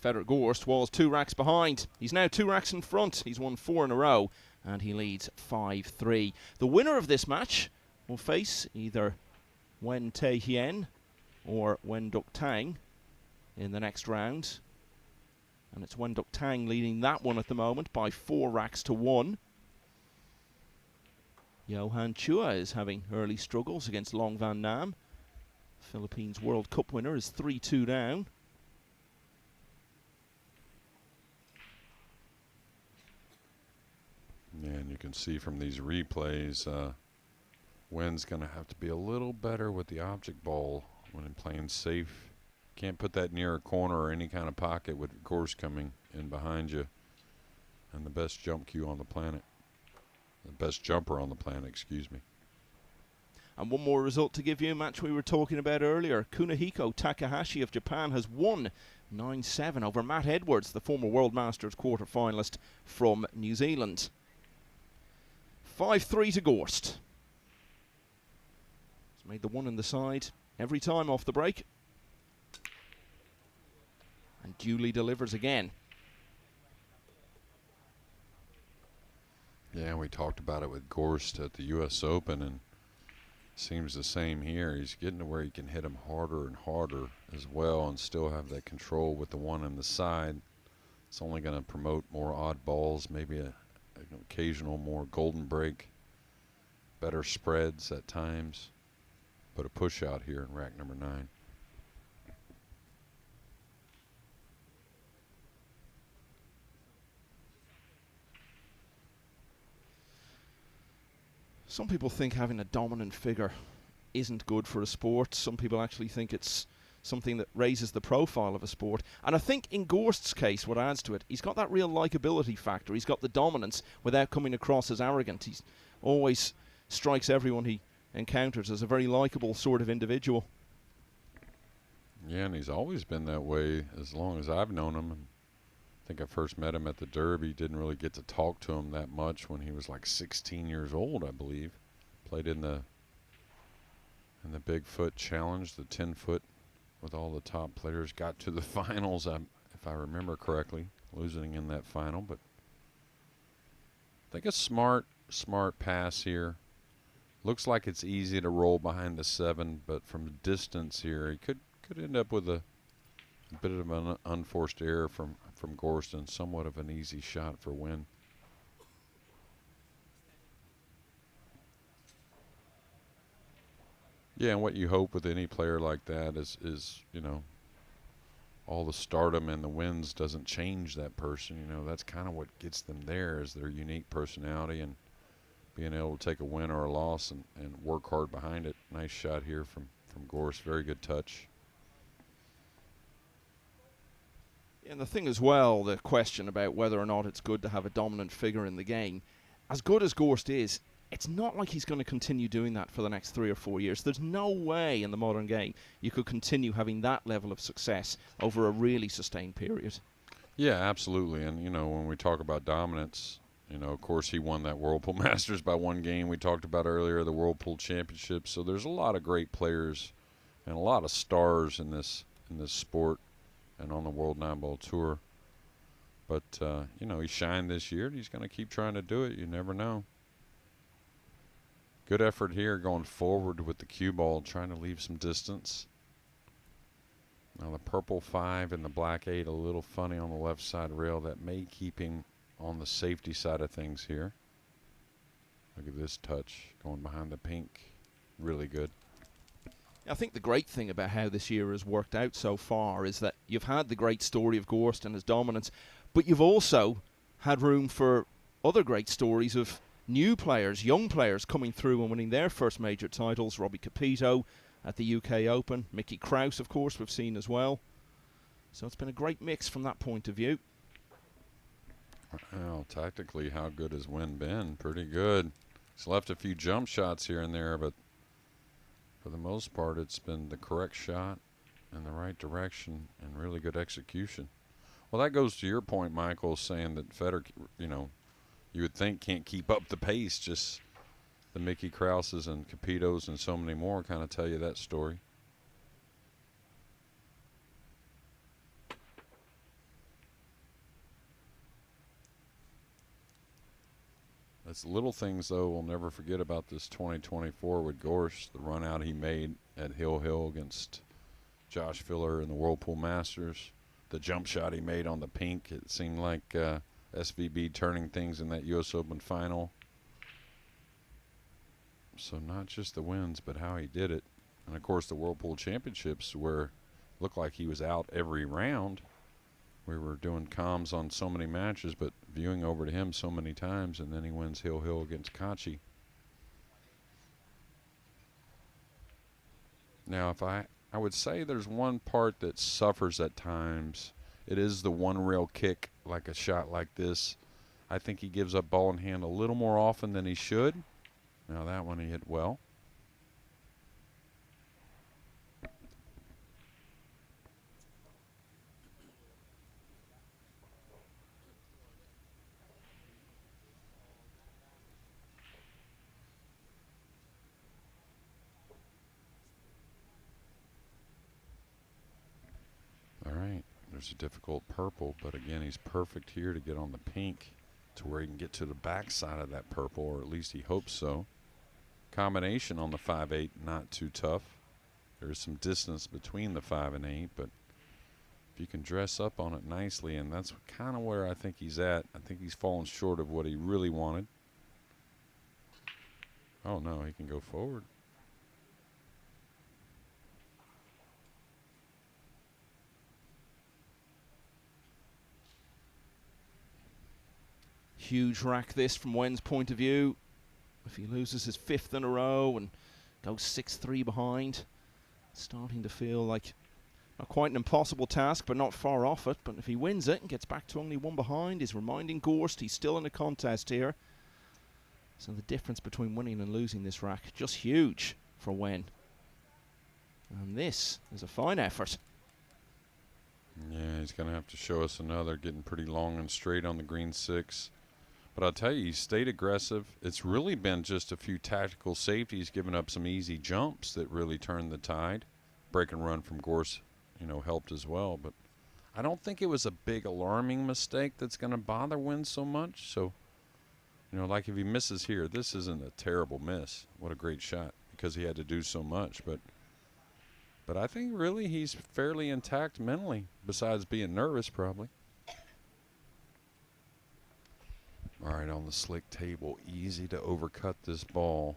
Fedor Gorst was 2 racks behind. He's now 2 racks in front. He's won 4 in a row, and he leads 5-3. The winner of this match will face either Nguyen Hien or Nguyen Duc Tang in the next round. And it's Nguyen Duc Tang leading that one at the moment by 4 racks to 1. Johan Chua is having early struggles against Long Van Nam. Philippines World Cup winner is 3-2 down. Yeah, and you can see from these replays, Nguyen's going to have to be a little better with the object ball when playing safe. Can't put that near a corner or any kind of pocket with Gorst coming in behind you. And the best jump cue on the planet. The best jumper on the planet, excuse me. And one more result to give you, a match we were talking about earlier. Kunihiko Takahashi of Japan has won 9-7 over Matt Edwards, the former World Masters quarter-finalist from New Zealand. 5-3 to Gorst. He's made the one in the side every time off the break. And duly delivers again. Yeah, we talked about it with Gorst at the U.S. Open, and seems the same here. He's getting to where he can hit him harder and harder as well and still have that control with the one on the side. It's only going to promote more odd balls, maybe an occasional more golden break, better spreads at times. Put a push out here in rack number 9. Some people think having a dominant figure isn't good for a sport. Some people actually think it's something that raises the profile of a sport. And I think in Gorst's case, what adds to it, he's got that real likability factor. He's got the dominance without coming across as arrogant. He always strikes everyone he encounters as a very likable sort of individual. Yeah, and he's always been that way as long as I've known him. I think I first met him at the Derby. Didn't really get to talk to him that much when he was like 16 years old, I believe. Played in the Bigfoot Challenge, the 10-foot with all the top players. Got to the finals, if I remember correctly, losing in that final. But I think a smart pass here. Looks like it's easy to roll behind the 7, but from distance here, he could end up with a bit of an unforced error from Gorst and somewhat of an easy shot for Nguyen. Yeah, and what you hope with any player like that is you know, all the stardom and the wins doesn't change that person. You know, that's kind of what gets them there, is their unique personality and being able to take a win or a loss and work hard behind it. Nice shot here from Gorst. Very good touch. And the thing as well, the question about whether or not it's good to have a dominant figure in the game, as good as Gorst is, it's not like he's going to continue doing that for the next 3 or 4 years. There's no way in the modern game you could continue having that level of success over a really sustained period. Yeah, absolutely. And, you know, when we talk about dominance, you know, of course he won that Whirlpool Masters by 1 game. We talked about earlier the Whirlpool Championship. So there's a lot of great players and a lot of stars in this sport and on the World 9-Ball Tour. But, you know, he shined this year, and he's going to keep trying to do it. You never know. Good effort here going forward with the cue ball, trying to leave some distance. Now the purple 5 and the black 8 a little funny on the left side rail. That may keep him on the safety side of things here. Look at this touch going behind the pink. Really good. I think the great thing about how this year has worked out so far is that you've had the great story of Gorst and his dominance, but you've also had room for other great stories of new players, young players coming through and winning their first major titles. Robbie Capito at the UK Open. Mickey Krause, of course, we've seen as well. So it's been a great mix from that point of view. Well, tactically, how good has Nguyen been? Pretty good. He's left a few jump shots here and there, but for the most part, it's been the correct shot in the right direction and really good execution. Well, that goes to your point, Michael, saying that Fedor, you know, you would think can't keep up the pace. Just the Mickey Krauses and Capitos and so many more kind of tell you that story. It's little things, though, we'll never forget about this 2024 with Gorst, the run out he made at Hill against Josh Filler in the Whirlpool Masters. The jump shot he made on the pink, it seemed like SVB turning things in that U.S. Open final. So not just the wins, but how he did it. And, of course, the Whirlpool Championships where it looked like he was out every round. We were doing comms on so many matches, but viewing over to him so many times, and then he wins Hill against Kachi. Now, if I would say there's one part that suffers at times, it is the one rail kick, like a shot like this. I think he gives up ball in hand a little more often than he should. Now that one he hit well. All right, there's a difficult purple, but again, he's perfect here to get on the pink to where he can get to the backside of that purple, or at least he hopes so. Combination on the 5-8, not too tough. There is some distance between the 5 and 8, but if you can dress up on it nicely, and that's kind of where I think he's at. I think he's fallen short of what he really wanted. Oh, no, he can go forward. Huge rack this from Nguyen's point of view. If he loses his 5th in a row and goes 6-3 behind, it's starting to feel like not quite an impossible task, but not far off it. But if he wins it and gets back to only 1 behind, he's reminding Gorst he's still in a contest here. So the difference between winning and losing this rack, just huge for Nguyen. And this is a fine effort. Yeah, he's going to have to show us another, getting pretty long and straight on the green 6. But I'll tell you, he stayed aggressive. It's really been just a few tactical safeties, giving up some easy jumps that really turned the tide. Break and run from Gorst, you know, helped as well. But I don't think it was a big alarming mistake that's going to bother Nguyen so much. So, you know, like if he misses here, this isn't a terrible miss. What a great shot, because he had to do so much. But I think really he's fairly intact mentally, besides being nervous probably. All right, on the slick table, easy to overcut this ball.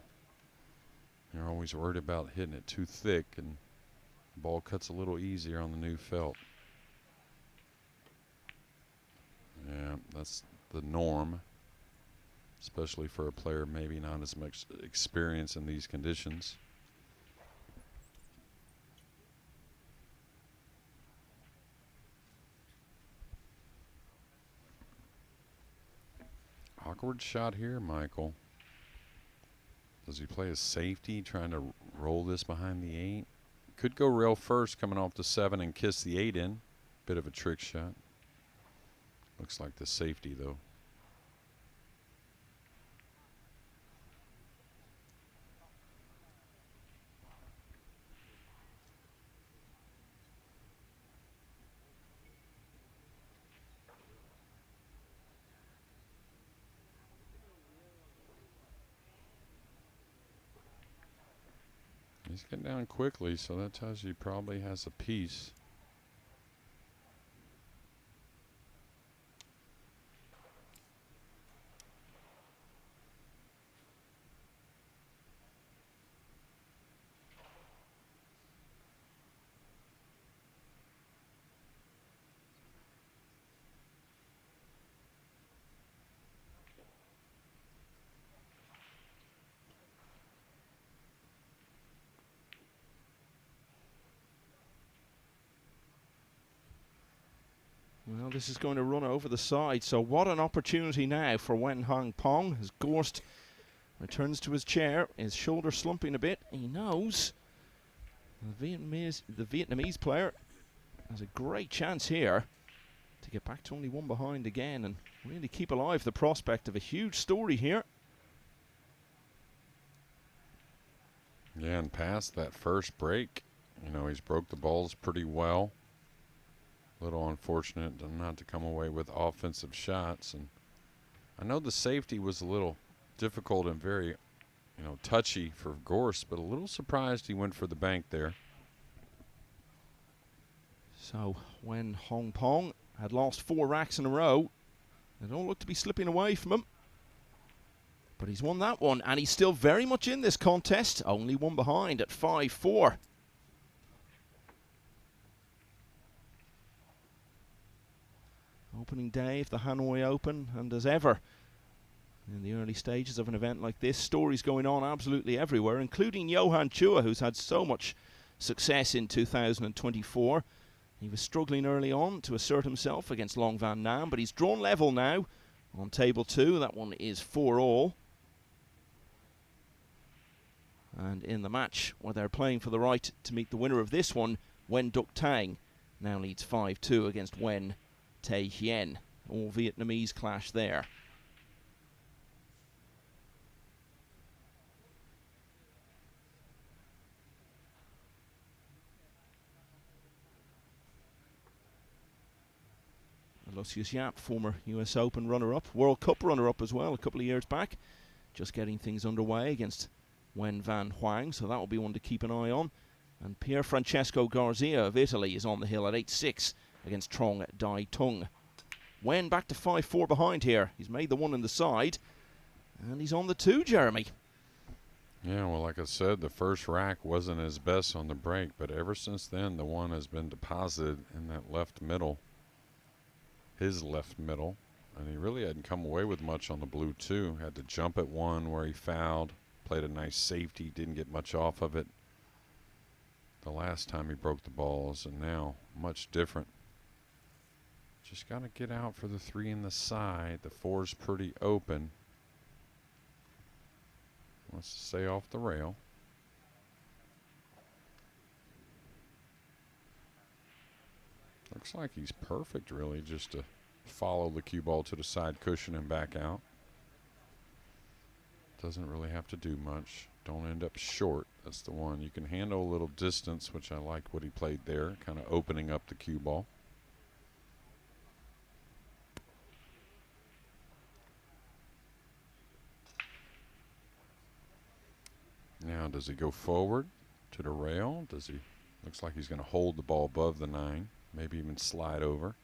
You're always worried about hitting it too thick, and the ball cuts a little easier on the new felt. Yeah, that's the norm, especially for a player maybe not as much experience in these conditions. Awkward shot here, Michael. Does he play a safety, trying to roll this behind the 8? Could go rail first, coming off the 7 and kiss the 8 in. Bit of a trick shot. Looks like the safety, though. He's getting down quickly, so that tells you he probably has a piece. Well, this is going to run over the side, so what an opportunity now for Nguyen Hoang Phong as Gorst returns to his chair, his shoulder slumping a bit. He knows the Vietnamese player has a great chance here. to get back to only one behind again and really keep alive the prospect of a huge story here. Yeah, and past that first break, you know, he's broke the balls pretty well. A little unfortunate not to come away with offensive shots. And I know the safety was a little difficult and very, you know, touchy for Gorst, but a little surprised he went for the bank there. So Nguyen Hoang Phong had lost 4 racks in a row. They don't look to be slipping away from him. But he's won that one, and he's still very much in this contest. Only one behind at 5-4. Opening day of the Hanoi Open, and as ever, in the early stages of an event like this, stories going on absolutely everywhere, including Johan Chua, who's had so much success in 2024. He was struggling early on to assert himself against Long Van Nam, but he's drawn level now on table 2. That one is 4-all. And in the match where they're playing for the right to meet the winner of this one, Nguyen Duc Tang now leads 5-2 against Nguyen Tay Hien. All Vietnamese clash there. Lucius Yap, former US Open runner-up, World Cup runner-up as well a couple of years back. Just getting things underway against Nguyen Van Hoang, so that will be one to keep an eye on. And Pier Francesco Garzia of Italy is on the hill at 8-6 against Trong Dai Tung. Nguyen back to 5-4 behind here. He's made the one in the side, and he's on the 2, Jeremy. Yeah, well, like I said, the first rack wasn't his best on the break, but ever since then, the one has been deposited in that left middle, his left middle, and he really hadn't come away with much on the blue, too. Had to jump at one where he fouled, played a nice safety, didn't get much off of it the last time he broke the balls, and now much different. Just got to get out for the 3 in the side. The 4's pretty open. Wants to stay off the rail. Looks like he's perfect, really, just to follow the cue ball to the side cushion and back out. Doesn't really have to do much. Don't end up short. That's the one. You can handle a little distance, which I like what he played there, kind of opening up the cue ball. Now, does he go forward to the rail? Does he? Looks like he's going to hold the ball above the 9, maybe even slide over.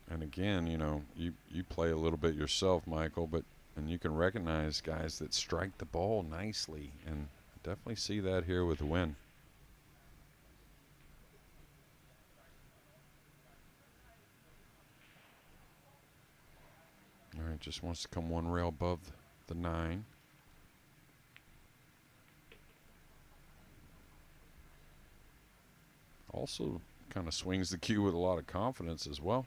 And again, you know, you play a little bit yourself, Michael, and you can recognize guys that strike the ball nicely, and definitely see that here with Nguyen. All right, just wants to come one rail above the 9. Also kind of swings the cue with a lot of confidence as well.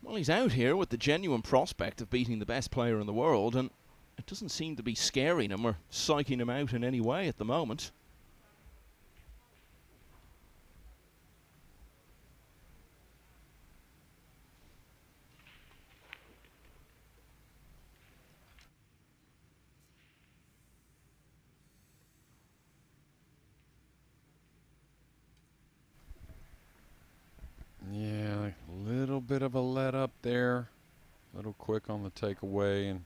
Well, he's out here with the genuine prospect of beating the best player in the world, and it doesn't seem to be scaring him or psyching him out in any way at the moment. Yeah, a little bit of a let up there. A little quick on the takeaway, and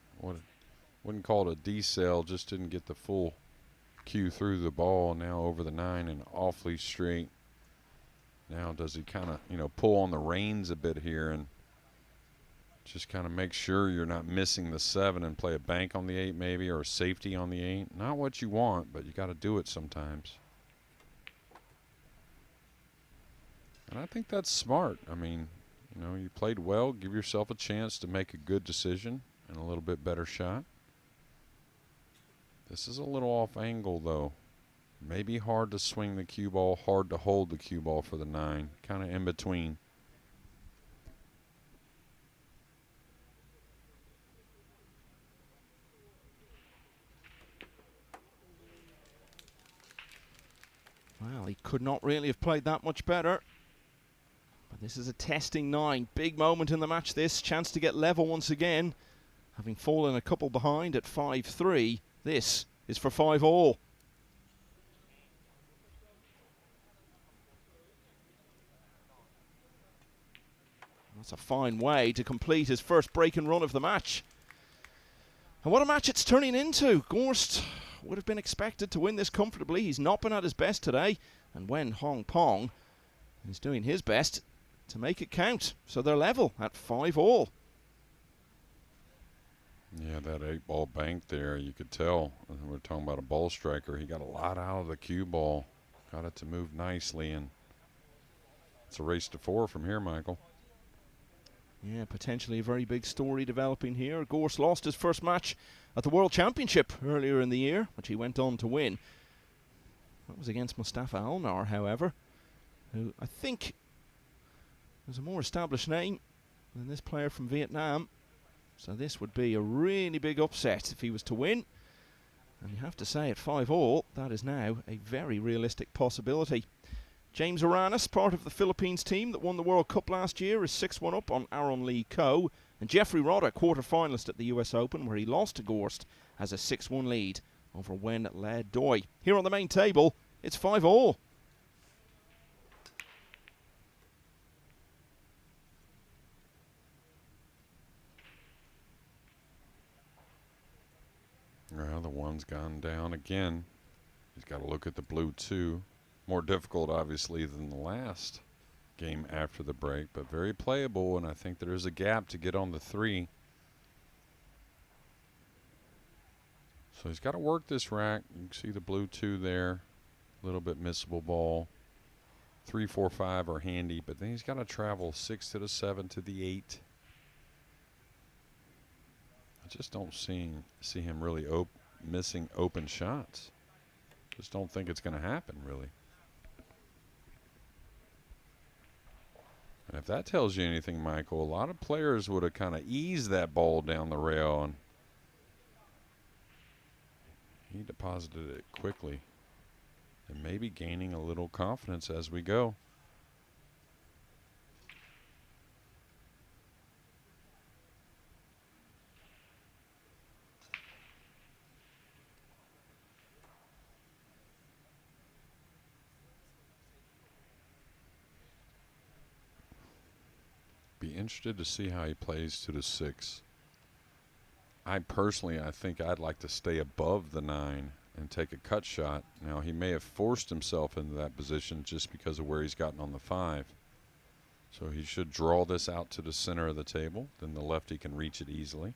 wouldn't call it a decel, just didn't get the full cue through the ball. Now over the 9 and awfully straight. Now does he kind of, you know, pull on the reins a bit here and just kind of make sure you're not missing the 7 and play a bank on the 8 maybe, or a safety on the 8. Not what you want, but you got to do it sometimes. And I think that's smart. I mean, you know, you played well. Give yourself a chance to make a good decision and a little bit better shot. This is a little off angle, though. Maybe hard to swing the cue ball, hard to hold the cue ball for the 9. Kind of in between. Well, he could not really have played that much better. But this is a testing 9. Big moment in the match this. Chance to get level once again. Having fallen a couple behind at 5-3. This is for 5-all. That's a fine way to complete his first break and run of the match. And what a match it's turning into. Gorst would have been expected to win this comfortably. He's not been at his best today. And Nguyen Hoang Phong is doing his best to make it count. So they're level at 5-all. Yeah, that 8-ball bank there, you could tell. We're talking about a ball striker. He got a lot out of the cue ball. Got it to move nicely, and it's a race to 4 from here, Michael. Yeah, potentially a very big story developing here. Gorst lost his first match at the World Championship earlier in the year, which he went on to win. That was against Mustafa Alnar, however, who I think was a more established name than this player from Vietnam. So this would be a really big upset if he was to win. And you have to say, at 5-all, that is now a very realistic possibility. James Aranis, part of the Philippines team that won the World Cup last year, is 6-1 up on Aaron Lee Ko. And Jeffrey Rodder, quarter-finalist at the US Open, where he lost to Gorst, has a 6-1 lead over Wen Le Doi. Here on the main table, it's 5-all. Well, the one's gone down again. He's got to look at the blue 2. More difficult, obviously, than the last game after the break, but very playable, and I think there's a gap to get on the 3. So he's got to work this rack. You can see the blue 2 there. A little bit missable ball. 3, 4, 5 are handy, but then he's got to travel 6 to the 7 to the 8. I just don't see him really missing open shots. Just don't think it's going to happen, really. And if that tells you anything, Michael, a lot of players would have kind of eased that ball down the rail, and he deposited it quickly and maybe gaining a little confidence as we go. Be interested to see how he plays to the 6. I think I'd like to stay above the 9 and take a cut shot. Now, he may have forced himself into that position just because of where he's gotten on the 5. So he should draw this out to the center of the table. Then the lefty can reach it easily.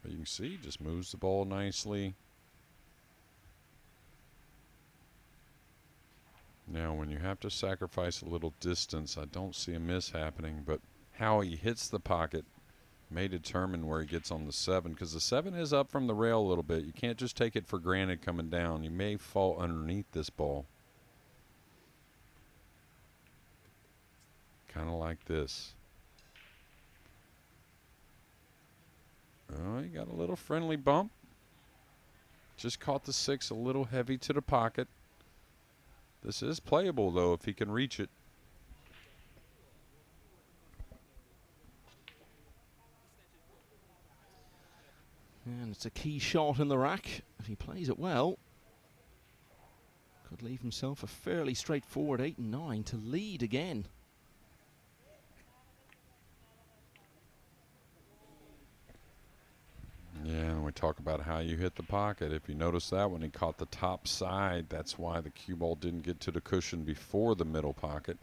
But you can see he just moves the ball nicely. Now, when you have to sacrifice a little distance, I don't see a miss happening, but how he hits the pocket may determine where he gets on the 7, because the 7 is up from the rail a little bit. You can't just take it for granted coming down. You may fall underneath this ball. Kind of like this. Oh, he got a little friendly bump. Just caught the 6 a little heavy to the pocket. This is playable, though, if he can reach it. And it's a key shot in the rack. If he plays it well, could leave himself a fairly straightforward 8 and 9 to lead again. Yeah, and we talk about how you hit the pocket. If you notice that when he caught the top side, that's why the cue ball didn't get to the cushion before the middle pocket.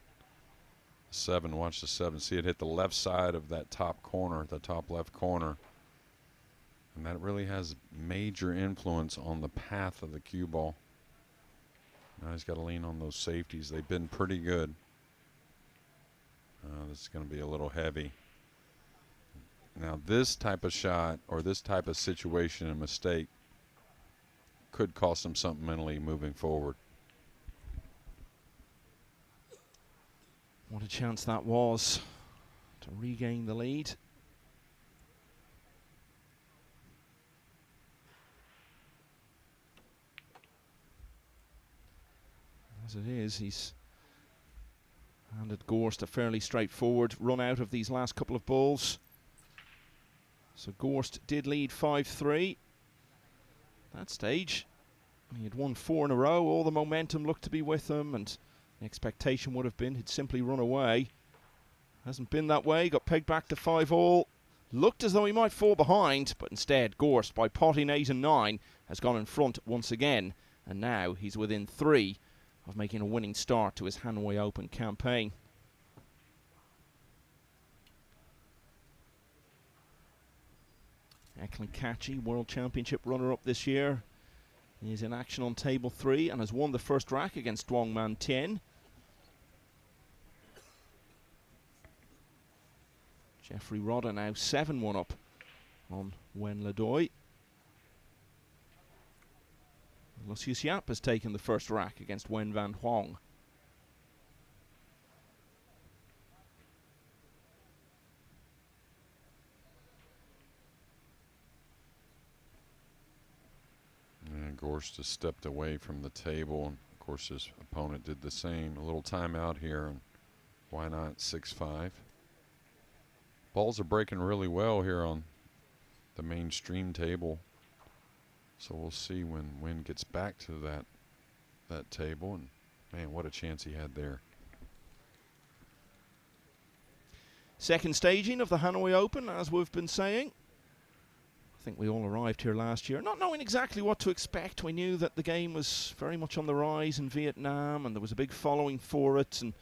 7, watch the 7. See it hit the left side of that top corner, the top left corner. And that really has major influence on the path of the cue ball. Now he's got to lean on those safeties. They've been pretty good. This is going to be a little heavy. Now this type of shot or this type of situation and mistake could cost him something mentally moving forward. What a chance that was to regain the lead. As it is, he's handed Gorst a fairly straightforward run out of these last couple of balls. So Gorst did lead 5-3 that stage. He had won 4 in a row. All the momentum looked to be with him, and the expectation would have been he'd simply run away. Hasn't been that way. Got pegged back to 5-all. Looked as though he might fall behind, but instead Gorst, by potting 8 and 9, has gone in front once again, and now he's within 3 of making a winning start to his Hanoi Open campaign. Eklund Kachi, World Championship runner-up this year, is in action on table 3 and has won the first rack against Duong Man Tien. Jeffrey Rodder now 7-1 up on Wen Ledoi. Lucius Yap has taken the first rack against Wen Van Huong. And Gorst has stepped away from the table, and of course his opponent did the same. A little timeout here, and why not 6-5? Balls are breaking really well here on the mainstream table. So we'll see when Nguyen gets back to that table, and man, what a chance he had there. Second staging of the Hanoi Open, as we've been saying. I think we all arrived here last year not knowing exactly what to expect. We knew that the game was very much on the rise in Vietnam, and there was a big following for it, and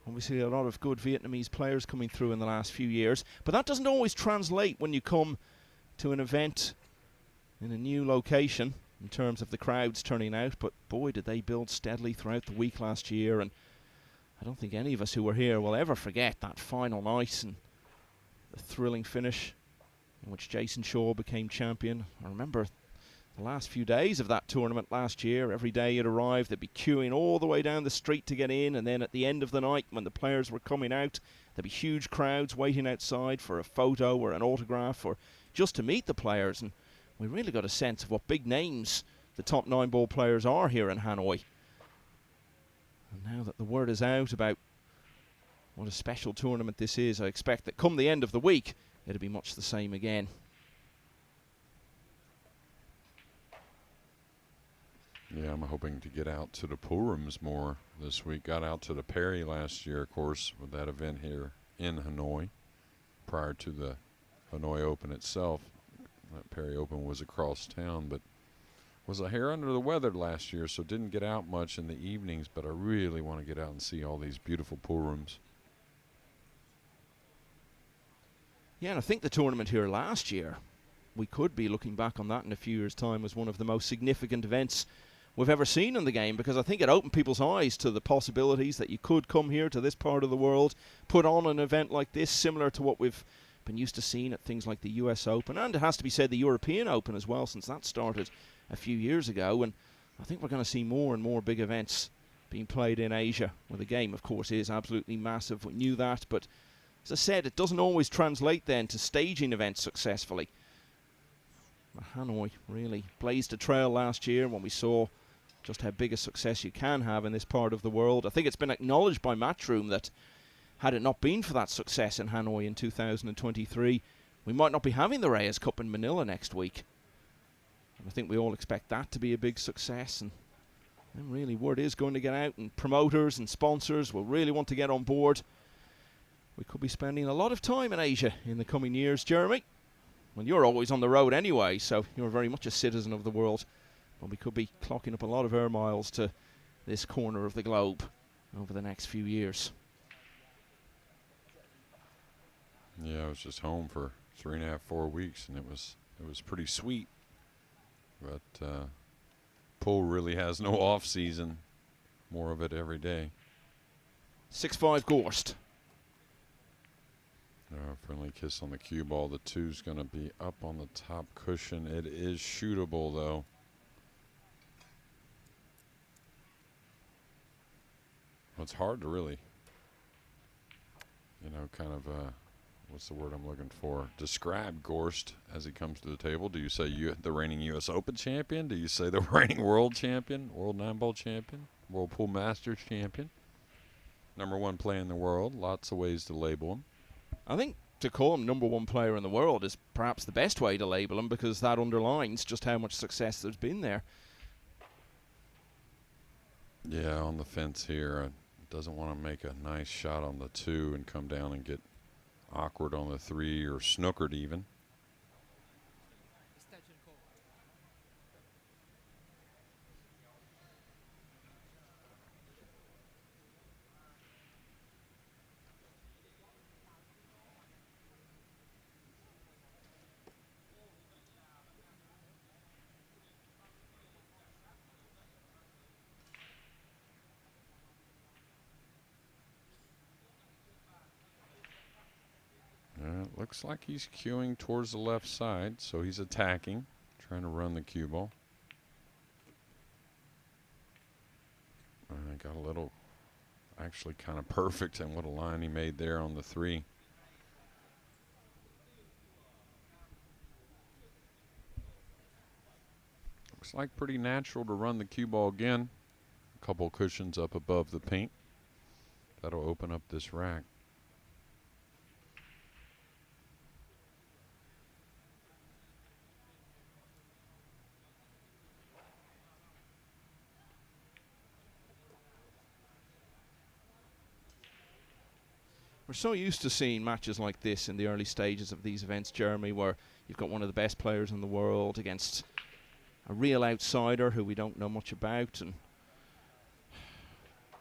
obviously a lot of good Vietnamese players coming through in the last few years. But that doesn't always translate when you come to an event in a new location in terms of the crowds turning out. But boy, did they build steadily throughout the week last year, and I don't think any of us who were here will ever forget that final night and the thrilling finish in which Jason Shaw became champion. I remember the last few days of that tournament last year. Every day it arrived, they'd be queuing all the way down the street to get in, and then at the end of the night when the players were coming out, there'd be huge crowds waiting outside for a photo or an autograph or just to meet the players. And we really got a sense of what big names the top 9-ball players are here in Hanoi. And now that the word is out about what a special tournament this is, I expect that come the end of the week it'll be much the same again. Yeah, I'm hoping to get out to the pool rooms more this week. Got out to the Perry last year, of course, with that event here in Hanoi prior to the Hanoi Open itself. That Perry Open was across town, but was a hair under the weather last year, so didn't get out much in the evenings, but I really want to get out and see all these beautiful pool rooms. Yeah, and I think the tournament here last year, we could be looking back on that in a few years' time as one of the most significant events we've ever seen in the game, because I think it opened people's eyes to the possibilities that you could come here to this part of the world, put on an event like this, similar to what we've been used to seeing at things like the US Open, and it has to be said the European Open as well, since that started a few years ago. And I think we're going to see more and more big events being played in Asia, where the game, of course, is absolutely massive. We knew that, but as I said, it doesn't always translate then to staging events successfully. Hanoi really blazed a trail last year when we saw just how big a success you can have in this part of the world. I think it's been acknowledged by Matchroom that had it not been for that success in Hanoi in 2023, we might not be having the Reyes Cup in Manila next week. And I think we all expect that to be a big success, and really word is going to get out, and promoters and sponsors will really want to get on board. We could be spending a lot of time in Asia in the coming years, Jeremy. Well, you're always on the road anyway, so you're very much a citizen of the world. But we could be clocking up a lot of air miles to this corner of the globe over the next few years. Yeah, I was just home for 3.5, 4 weeks, and it was pretty sweet. But pool really has no off season. More of it every day. 6-5 Gorst. Friendly kiss on the cue ball. The 2's going to be up on the top cushion. It is shootable, though. Well, it's hard to really, kind of, what's the word I'm looking for? Describe Gorst as he comes to the table. Do you say the reigning U.S. Open champion? Do you say the reigning world champion, world 9-ball champion? World Pool Masters champion. #1 player in the world. Lots of ways to label him. I think to call him #1 player in the world is perhaps the best way to label him, because that underlines just how much success there's been there. Yeah, on the fence here. Doesn't want to make a nice shot on the 2 and come down and get awkward on the 3 or snookered even. Looks like he's cueing towards the left side, so he's attacking, trying to run the cue ball. Got a little, actually kind of perfect, and what a line he made there on the 3. Looks like pretty natural to run the cue ball again. A couple cushions up above the paint. That'll open up this rack. We're so used to seeing matches like this in the early stages of these events, Jeremy, where you've got one of the best players in the world against a real outsider who we don't know much about. And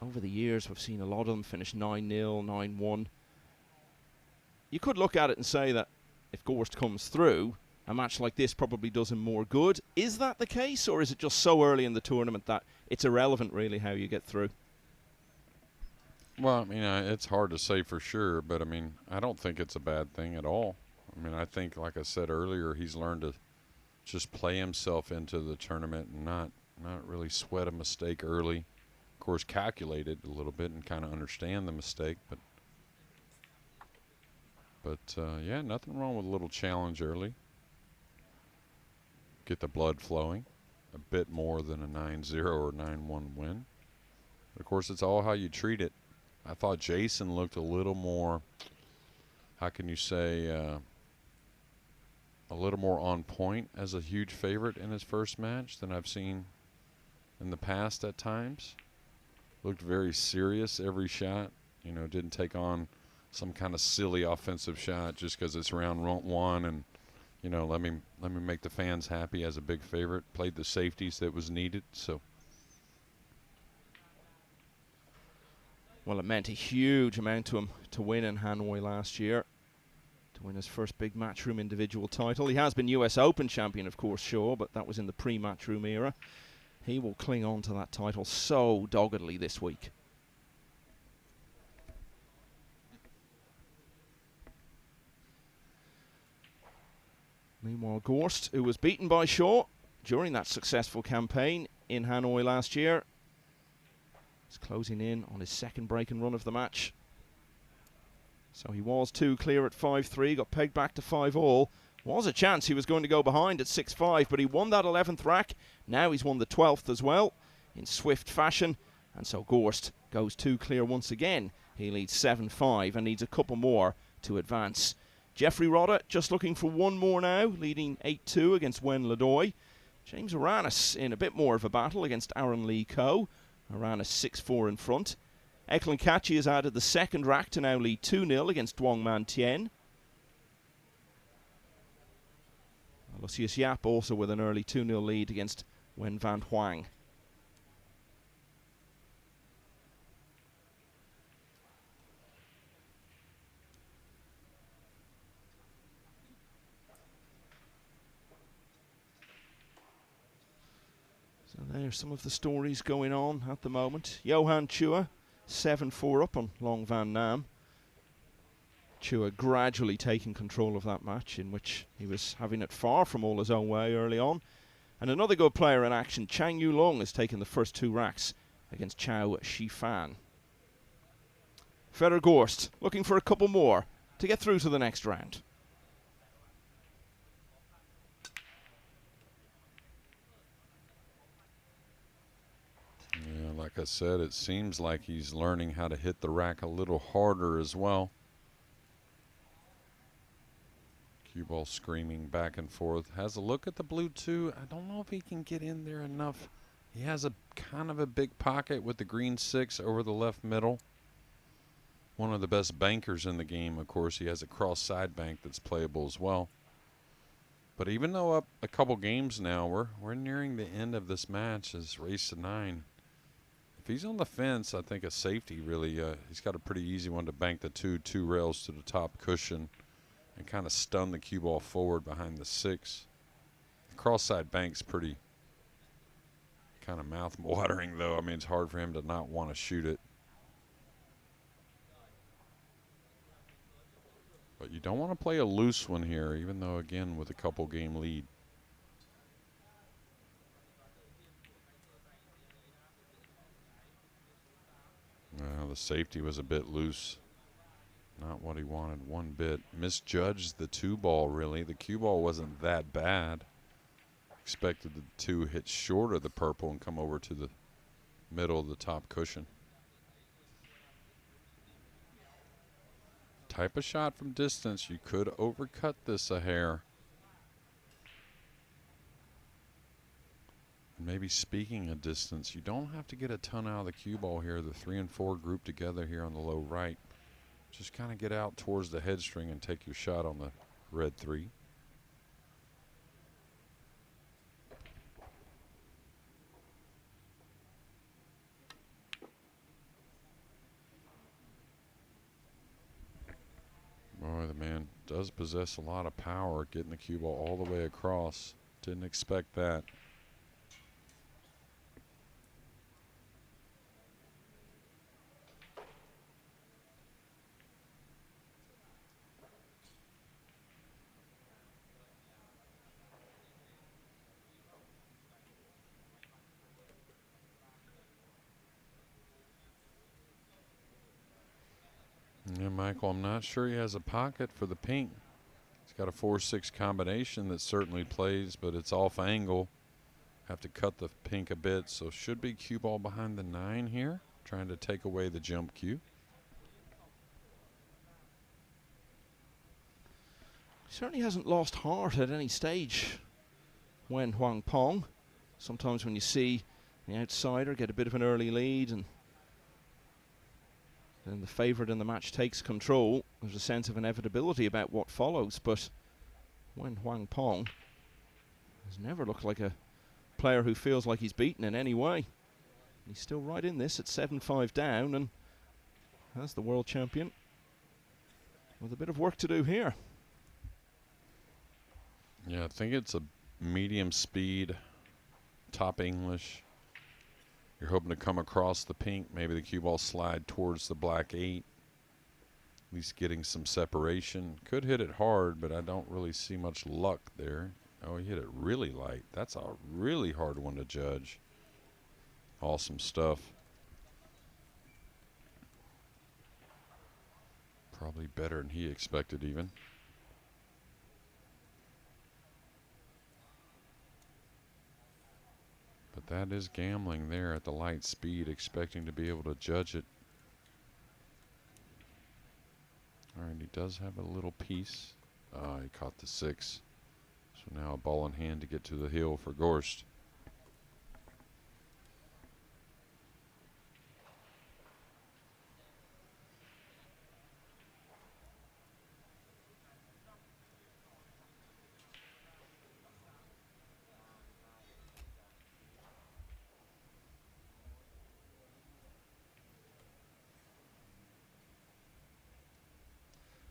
over the years, we've seen a lot of them finish 9-0, 9-1. You could look at it and say that if Gorst comes through, a match like this probably does him more good. Is that the case, or is it just so early in the tournament that it's irrelevant, really, how you get through? Well, I mean, it's hard to say for sure, but I mean, I don't think it's a bad thing at all. I mean, I think, like I said earlier, he's learned to just play himself into the tournament and not really sweat a mistake early. Of course, calculate it a little bit and kind of understand the mistake, but yeah, nothing wrong with a little challenge early. Get the blood flowing a bit more than a 9-0 or 9-1 win. But of course, it's all how you treat it. I thought Jason looked a little more, how can you say, a little more on point as a huge favorite in his first match than I've seen in the past at times. Looked very serious every shot. You know, didn't take on some kind of silly offensive shot just because it's round 1 and, you know, let me make the fans happy as a big favorite. Played the safeties that was needed, so. Well, it meant a huge amount to him to win in Hanoi last year, to win his first big matchroom individual title. He has been US Open champion, of course, sure, but that was in the pre-matchroom era. He will cling on to that title so doggedly this week. Meanwhile, Gorst, who was beaten by Shaw during that successful campaign in Hanoi last year, is closing in on his second break and run of the match. So he was 2 clear at 5-3, got pegged back to 5-all. Was a chance he was going to go behind at 6-5, but he won that 11th rack. Now he's won the 12th as well in swift fashion. And so Gorst goes 2 clear once again. He leads 7-5 and needs a couple more to advance. Jeffrey Rodder just looking for one more now, leading 8-2 against Wen Ledoy. James Aranis in a bit more of a battle against Aaron Lee Coe. Aranis 6-4 in front. Eklund Kachi has added the second rack to now lead 2-0 against Duong Man Tien. Lucius Yap also with an early 2-0 lead against Wen Van Hoang. So there's some of the stories going on at the moment. Johan Chua, 7-4 up on Long Van Nam. Chua gradually taking control of that match, in which he was having it far from all his own way early on. And another good player in action, Chang Yu Long, has taken the first 2 racks against Chao Shifan. Fedor Gorst looking for a couple more to get through to the next round. Yeah, like I said, it seems like he's learning how to hit the rack a little harder as well. Cue ball screaming back and forth. Has a look at the blue too. I don't know if he can get in there enough. He has a kind of a big pocket with the green 6 over the left middle. One of the best bankers in the game, of course. He has a cross side bank that's playable as well. But even though up a couple games now, we're nearing the end of this match as race to 9. If he's on the fence, I think a safety really, he's got a pretty easy one to bank the two rails to the top cushion and kind of stun the cue ball forward behind the 6. The cross side bank's pretty kind of mouth watering though. I mean, it's hard for him to not want to shoot it. But you don't want to play a loose one here, even though, again, with a couple game lead. Well, the safety was a bit loose. Not what he wanted one bit. Misjudged the 2 ball, really. The cue ball wasn't that bad. Expected the 2 hit short of the purple and come over to the middle of the top cushion. Type of shot from distance, you could overcut this a hair. Maybe speaking of distance, you don't have to get a ton out of the cue ball here. The 3 and 4 grouped together here on the low right. Just kind of get out towards the head string and take your shot on the red 3. Boy, the man does possess a lot of power getting the cue ball all the way across. Didn't expect that. Yeah, Michael, I'm not sure he has a pocket for the pink. He's got a 4-6 combination that certainly plays, but it's off angle. Have to cut the pink a bit, so should be cue ball behind the 9 here, trying to take away the jump cue. He certainly hasn't lost heart at any stage, Nguyen Hoang Phong. Sometimes when you see the outsider get a bit of an early lead and then the favourite in the match takes control, there's a sense of inevitability about what follows, but Nguyen Hoang Phong has never looked like a player who feels like he's beaten in any way. He's still right in this at 7-5 down and has the world champion with a bit of work to do here. Yeah, I think it's a medium speed, top English. You're hoping to come across the pink, maybe the cue ball slide towards the black 8. At least getting some separation. Could hit it hard, but I don't really see much luck there. Oh, he hit it really light. That's a really hard one to judge. Awesome stuff. Probably better than he expected even. But that is gambling there at the light speed, expecting to be able to judge it. All right, he does have a little piece. He caught the 6. So now a ball in hand to get to the hill for Gorst.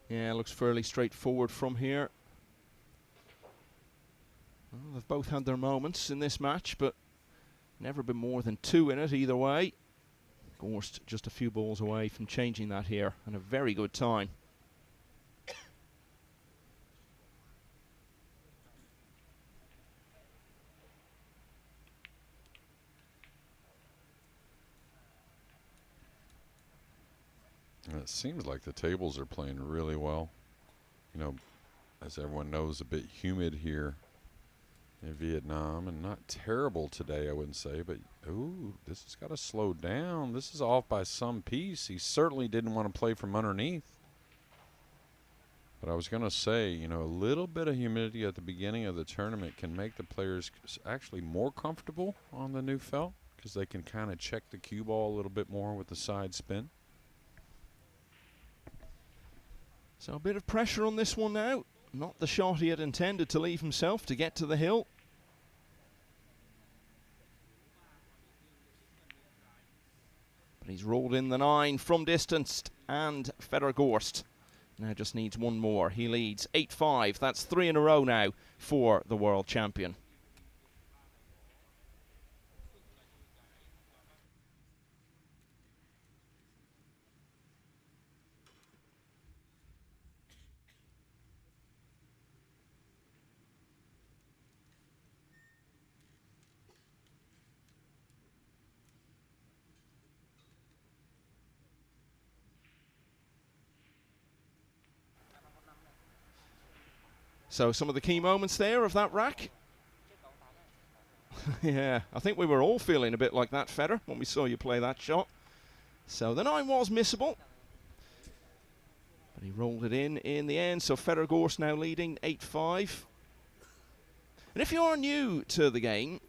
Yeah, looks fairly straightforward from here. Well, they've both had their moments in this match, but never been more than 2 in it either way. Gorst just a few balls away from changing that here, and a very good time. It seems like the tables are playing really well. You know, as everyone knows, a bit humid here in Vietnam, and not terrible today, I wouldn't say, but ooh, this has got to slow down. This is off by some piece. He certainly didn't want to play from underneath. But I was going to say, you know, a little bit of humidity at the beginning of the tournament can make the players actually more comfortable on the new felt, because they can kind of check the cue ball a little bit more with the side spin. So a bit of pressure on this one now. Not the shot he had intended to leave himself to get to the hill. But he's rolled in the 9 from distance, and Fedor Gorst now just needs one more. He leads 8-5. That's 3 in a row now for the world champion. So some of the key moments there of that rack. Yeah, I think we were all feeling a bit like that, Fedor, when we saw you play that shot. So the 9 was missable, but he rolled it in the end. So Fedor Gorst now leading 8-5. And if you are new to the game,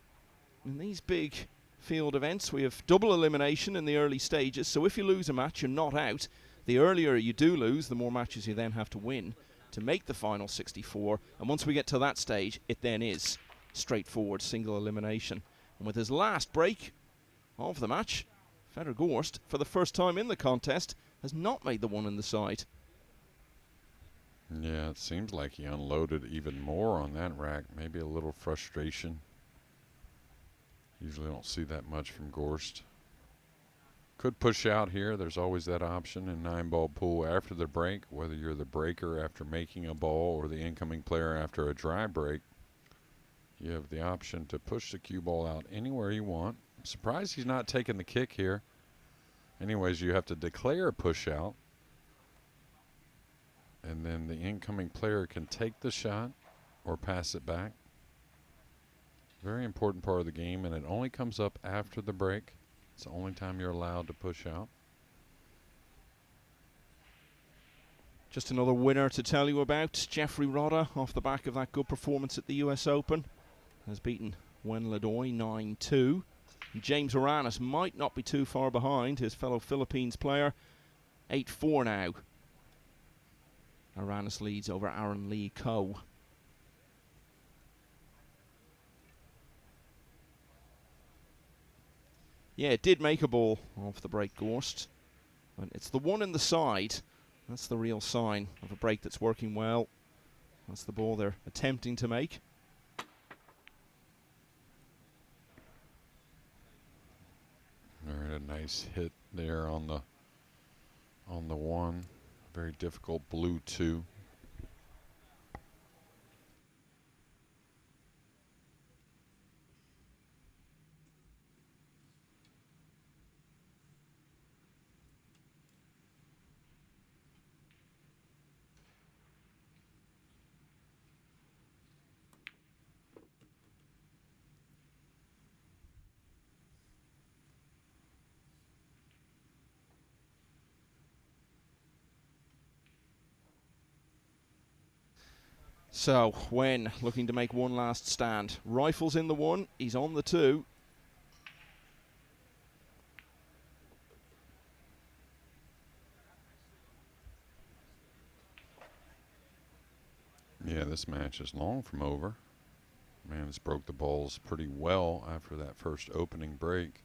in these big field events, we have double elimination in the early stages. So if you lose a match, you're not out. The earlier you do lose, the more matches you then have to win to make the final 64, and once we get to that stage, it then is straightforward single elimination. And with his last break of the match, Fedor Gorst, for the first time in the contest, has not made the 1 in the side. Yeah, it seems like he unloaded even more on that rack. Maybe a little frustration. Usually don't see that much from Gorst. Could push out here. There's always that option in 9-ball pool after the break, whether you're the breaker after making a ball or the incoming player after a dry break. You have the option to push the cue ball out anywhere you want. I'm surprised he's not taking the kick here. Anyways, you have to declare a push out, and then the incoming player can take the shot or pass it back. Very important part of the game, and it only comes up after the break. It's the only time you're allowed to push out. Just another winner to tell you about. Jeffrey Rodda, off the back of that good performance at the US Open, has beaten Nguyen Ledoy 9-2. James Aranis might not be too far behind his fellow Philippines player. 8-4 now. Aranis leads over Aaron Lee Ko. Yeah, it did make a ball off the break, Gorst. But it's the 1 in the side. That's the real sign of a break that's working well. That's the ball they're attempting to make. All right, a nice hit there on the 1. Very difficult blue 2. So, Nguyen looking to make one last stand. Rifles in the 1, he's on the 2. Yeah, this match is long from over. Man, it's broke the balls pretty well after that first opening break.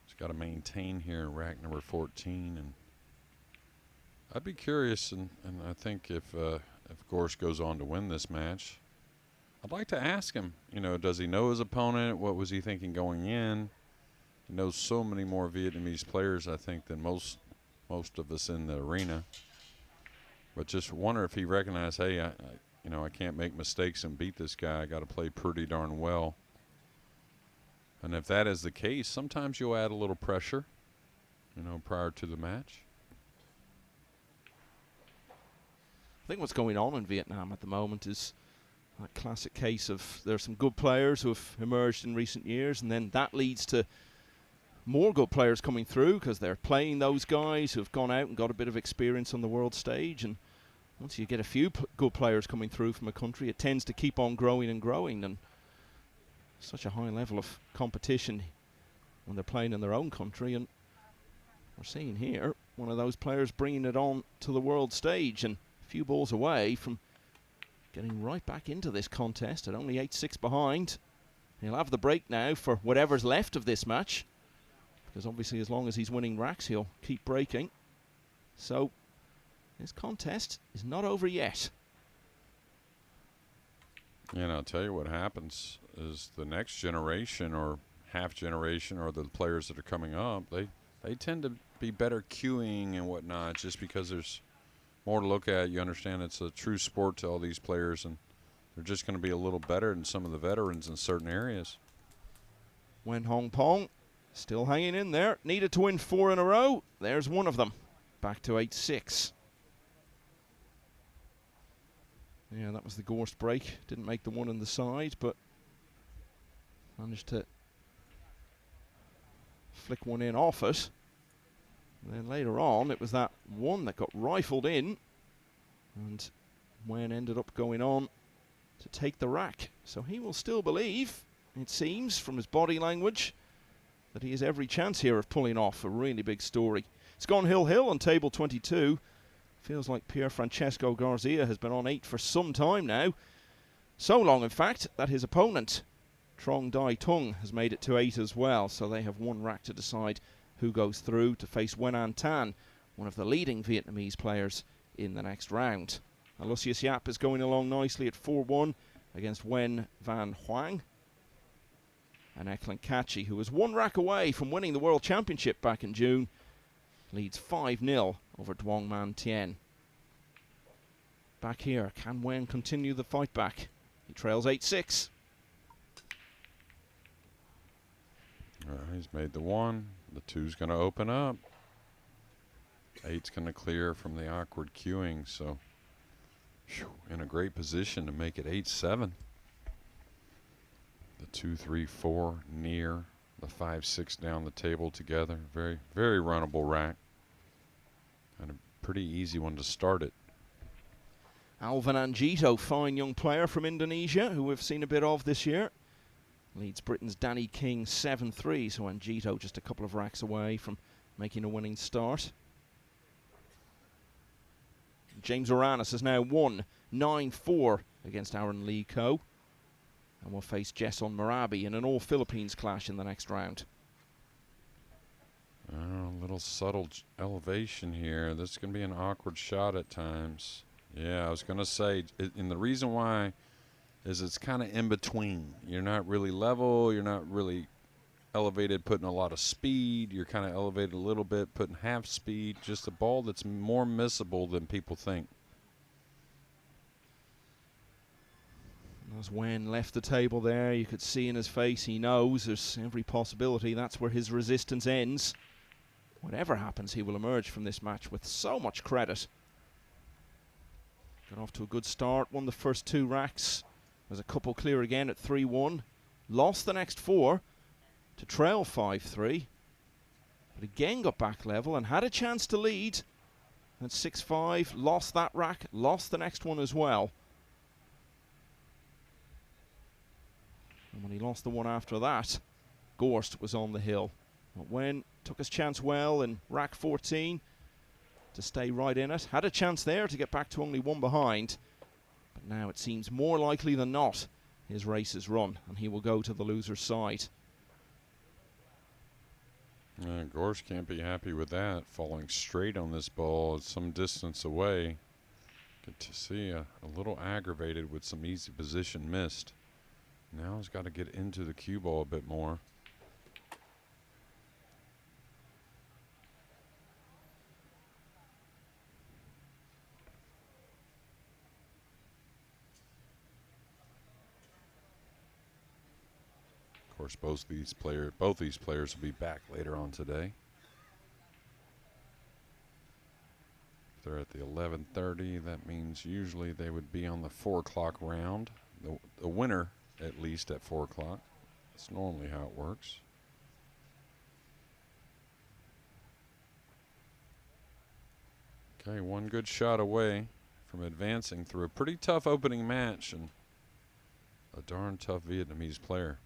He's got to maintain here in rack number 14, and I'd be curious, and I think if Gorst goes on to win this match, I'd like to ask him, you know, does he know his opponent? What was he thinking going in? He knows so many more Vietnamese players, I think, than most of us in the arena. But just wonder if he recognized, hey, I can't make mistakes and beat this guy. I got to play pretty darn well. And if that is the case, sometimes you'll add a little pressure, you know, prior to the match. I think what's going on in Vietnam at the moment is That classic case of there are some good players who have emerged in recent years, and then that leads to more good players coming through because they're playing those guys who have gone out and got a bit of experience on the world stage. And once you get a few good players coming through from a country, it tends to keep on growing and growing. And such a high level of competition when they're playing in their own country. And we're seeing here one of those players bringing it on to the world stage, and a few balls away from getting right back into this contest at only 8-6 behind. He'll have the break now for whatever's left of this match, because obviously as long as he's winning racks, he'll keep breaking. So this contest is not over yet. And I'll tell you what happens is the next generation or half generation or the players that are coming up, they tend to be better cueing and whatnot just because there's more to look at. You understand it's a true sport to all these players, and they're just going to be a little better than some of the veterans in certain areas. Nguyen Hoang Phong still hanging in there. Needed to win 4 in a row. There's one of them. Back to 8-6. Yeah, that was the Gorst break. Didn't make the one on the side, but managed to flick one in off it. And then later on, it was that one that got rifled in, and Nguyen ended up going on to take the rack. So he will still believe, it seems, from his body language, that he has every chance here of pulling off a really big story. It's gone hill-hill on table 22. Feels like Pier Francesco Garcia has been on 8 for some time now. So long, in fact, that his opponent, Trong Dai Tung, has made it to 8 as well. So they have one rack to decide who goes through to face Nguyen An Tan, one of the leading Vietnamese players in the next round. Lucius Yap is going along nicely at 4-1 against Nguyen Van Hoang. And Eklund Kachi, who was one rack away from winning the World Championship back in June, leads 5-0 over Duong Man Tien. Back here, can Nguyen continue the fight back? He trails 8-6. He's made the 1. The 2's going to open up. 8's going to clear from the awkward cueing, so in a great position to make it 8-7. The 2, 3, 4 near, the 5, 6 down the table together. Very, very runnable rack. And a pretty easy one to start it. Alvin Anjito, fine young player from Indonesia, who we've seen a bit of this year. Leads Britain's Danny King 7-3, so Anjito just a couple of racks away from making a winning start. James Oranis has now won 9-4 against Aaron Lee Ko, and will face Jason Marabi in an all-Philippines clash in the next round. A little subtle elevation here. This is going to be an awkward shot at times. Yeah, I was going to say, and the reason why is it's kind of in between. You're not really level. You're not really elevated, putting a lot of speed. You're kind of elevated a little bit, putting half speed. Just a ball that's more missable than people think. As Nguyen left the table there, you could see in his face he knows there's every possibility that's where his resistance ends. Whatever happens, he will emerge from this match with so much credit. Got off to a good start, won the first 2 racks. Was a couple clear again at 3-1. Lost the next 4 to trail 5-3. But again got back level and had a chance to lead at 6-5. Lost that rack, lost the next one as well. And when he lost the one after that, Gorst was on the hill. But Nguyen took his chance well in rack 14 to stay right in it. Had a chance there to get back to only 1 behind. But now it seems more likely than not his race is run, and he will go to the loser's side. Gorst can't be happy with that. Falling straight on this ball, it's some distance away. Good to see a little aggravated with some easy position missed. Now he's got to get into the cue ball a bit more. Of course, both these players will be back later on today. If they're at the 11:30, that means usually they would be on the 4 o'clock round. the winner at least at 4 o'clock. That's normally how it works. Okay, one good shot away from advancing through a pretty tough opening match and a darn tough Vietnamese player.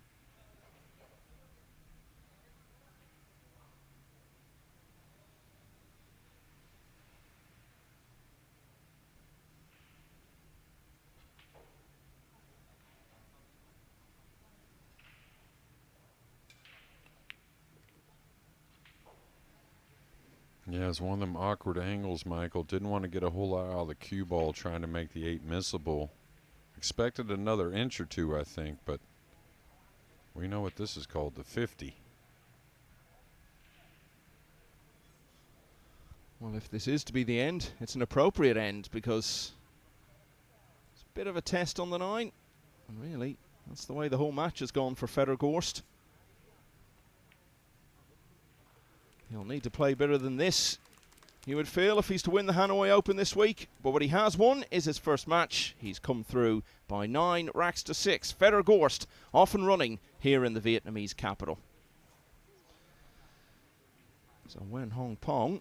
Yeah, it's one of them awkward angles, Michael. Didn't want to get a whole lot out of the cue ball trying to make the 8 missable. Expected another inch or two, I think, but we know what this is called, the 50. Well, if this is to be the end, it's an appropriate end because it's a bit of a test on the 9. And really, that's the way the whole match has gone for Fedor Gorst. He'll need to play better than this, you would feel, if he's to win the Hanoi Open this week. But what he has won is his first match. He's come through by 9 racks to 6. Fedor Gorst off and running here in the Vietnamese capital. So Nguyen Hoang Phong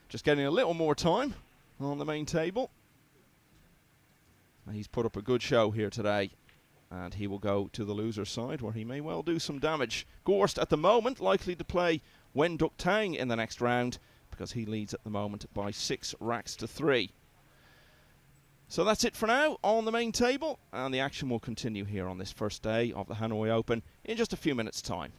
just getting a little more time on the main table. He's put up a good show here today, and he will go to the loser's side where he may well do some damage. Gorst at the moment likely to play Nguyen Duc Tang in the next round because he leads at the moment by 6 racks to 3. So that's it for now on the main table, and the action will continue here on this first day of the Hanoi Open in just a few minutes' time.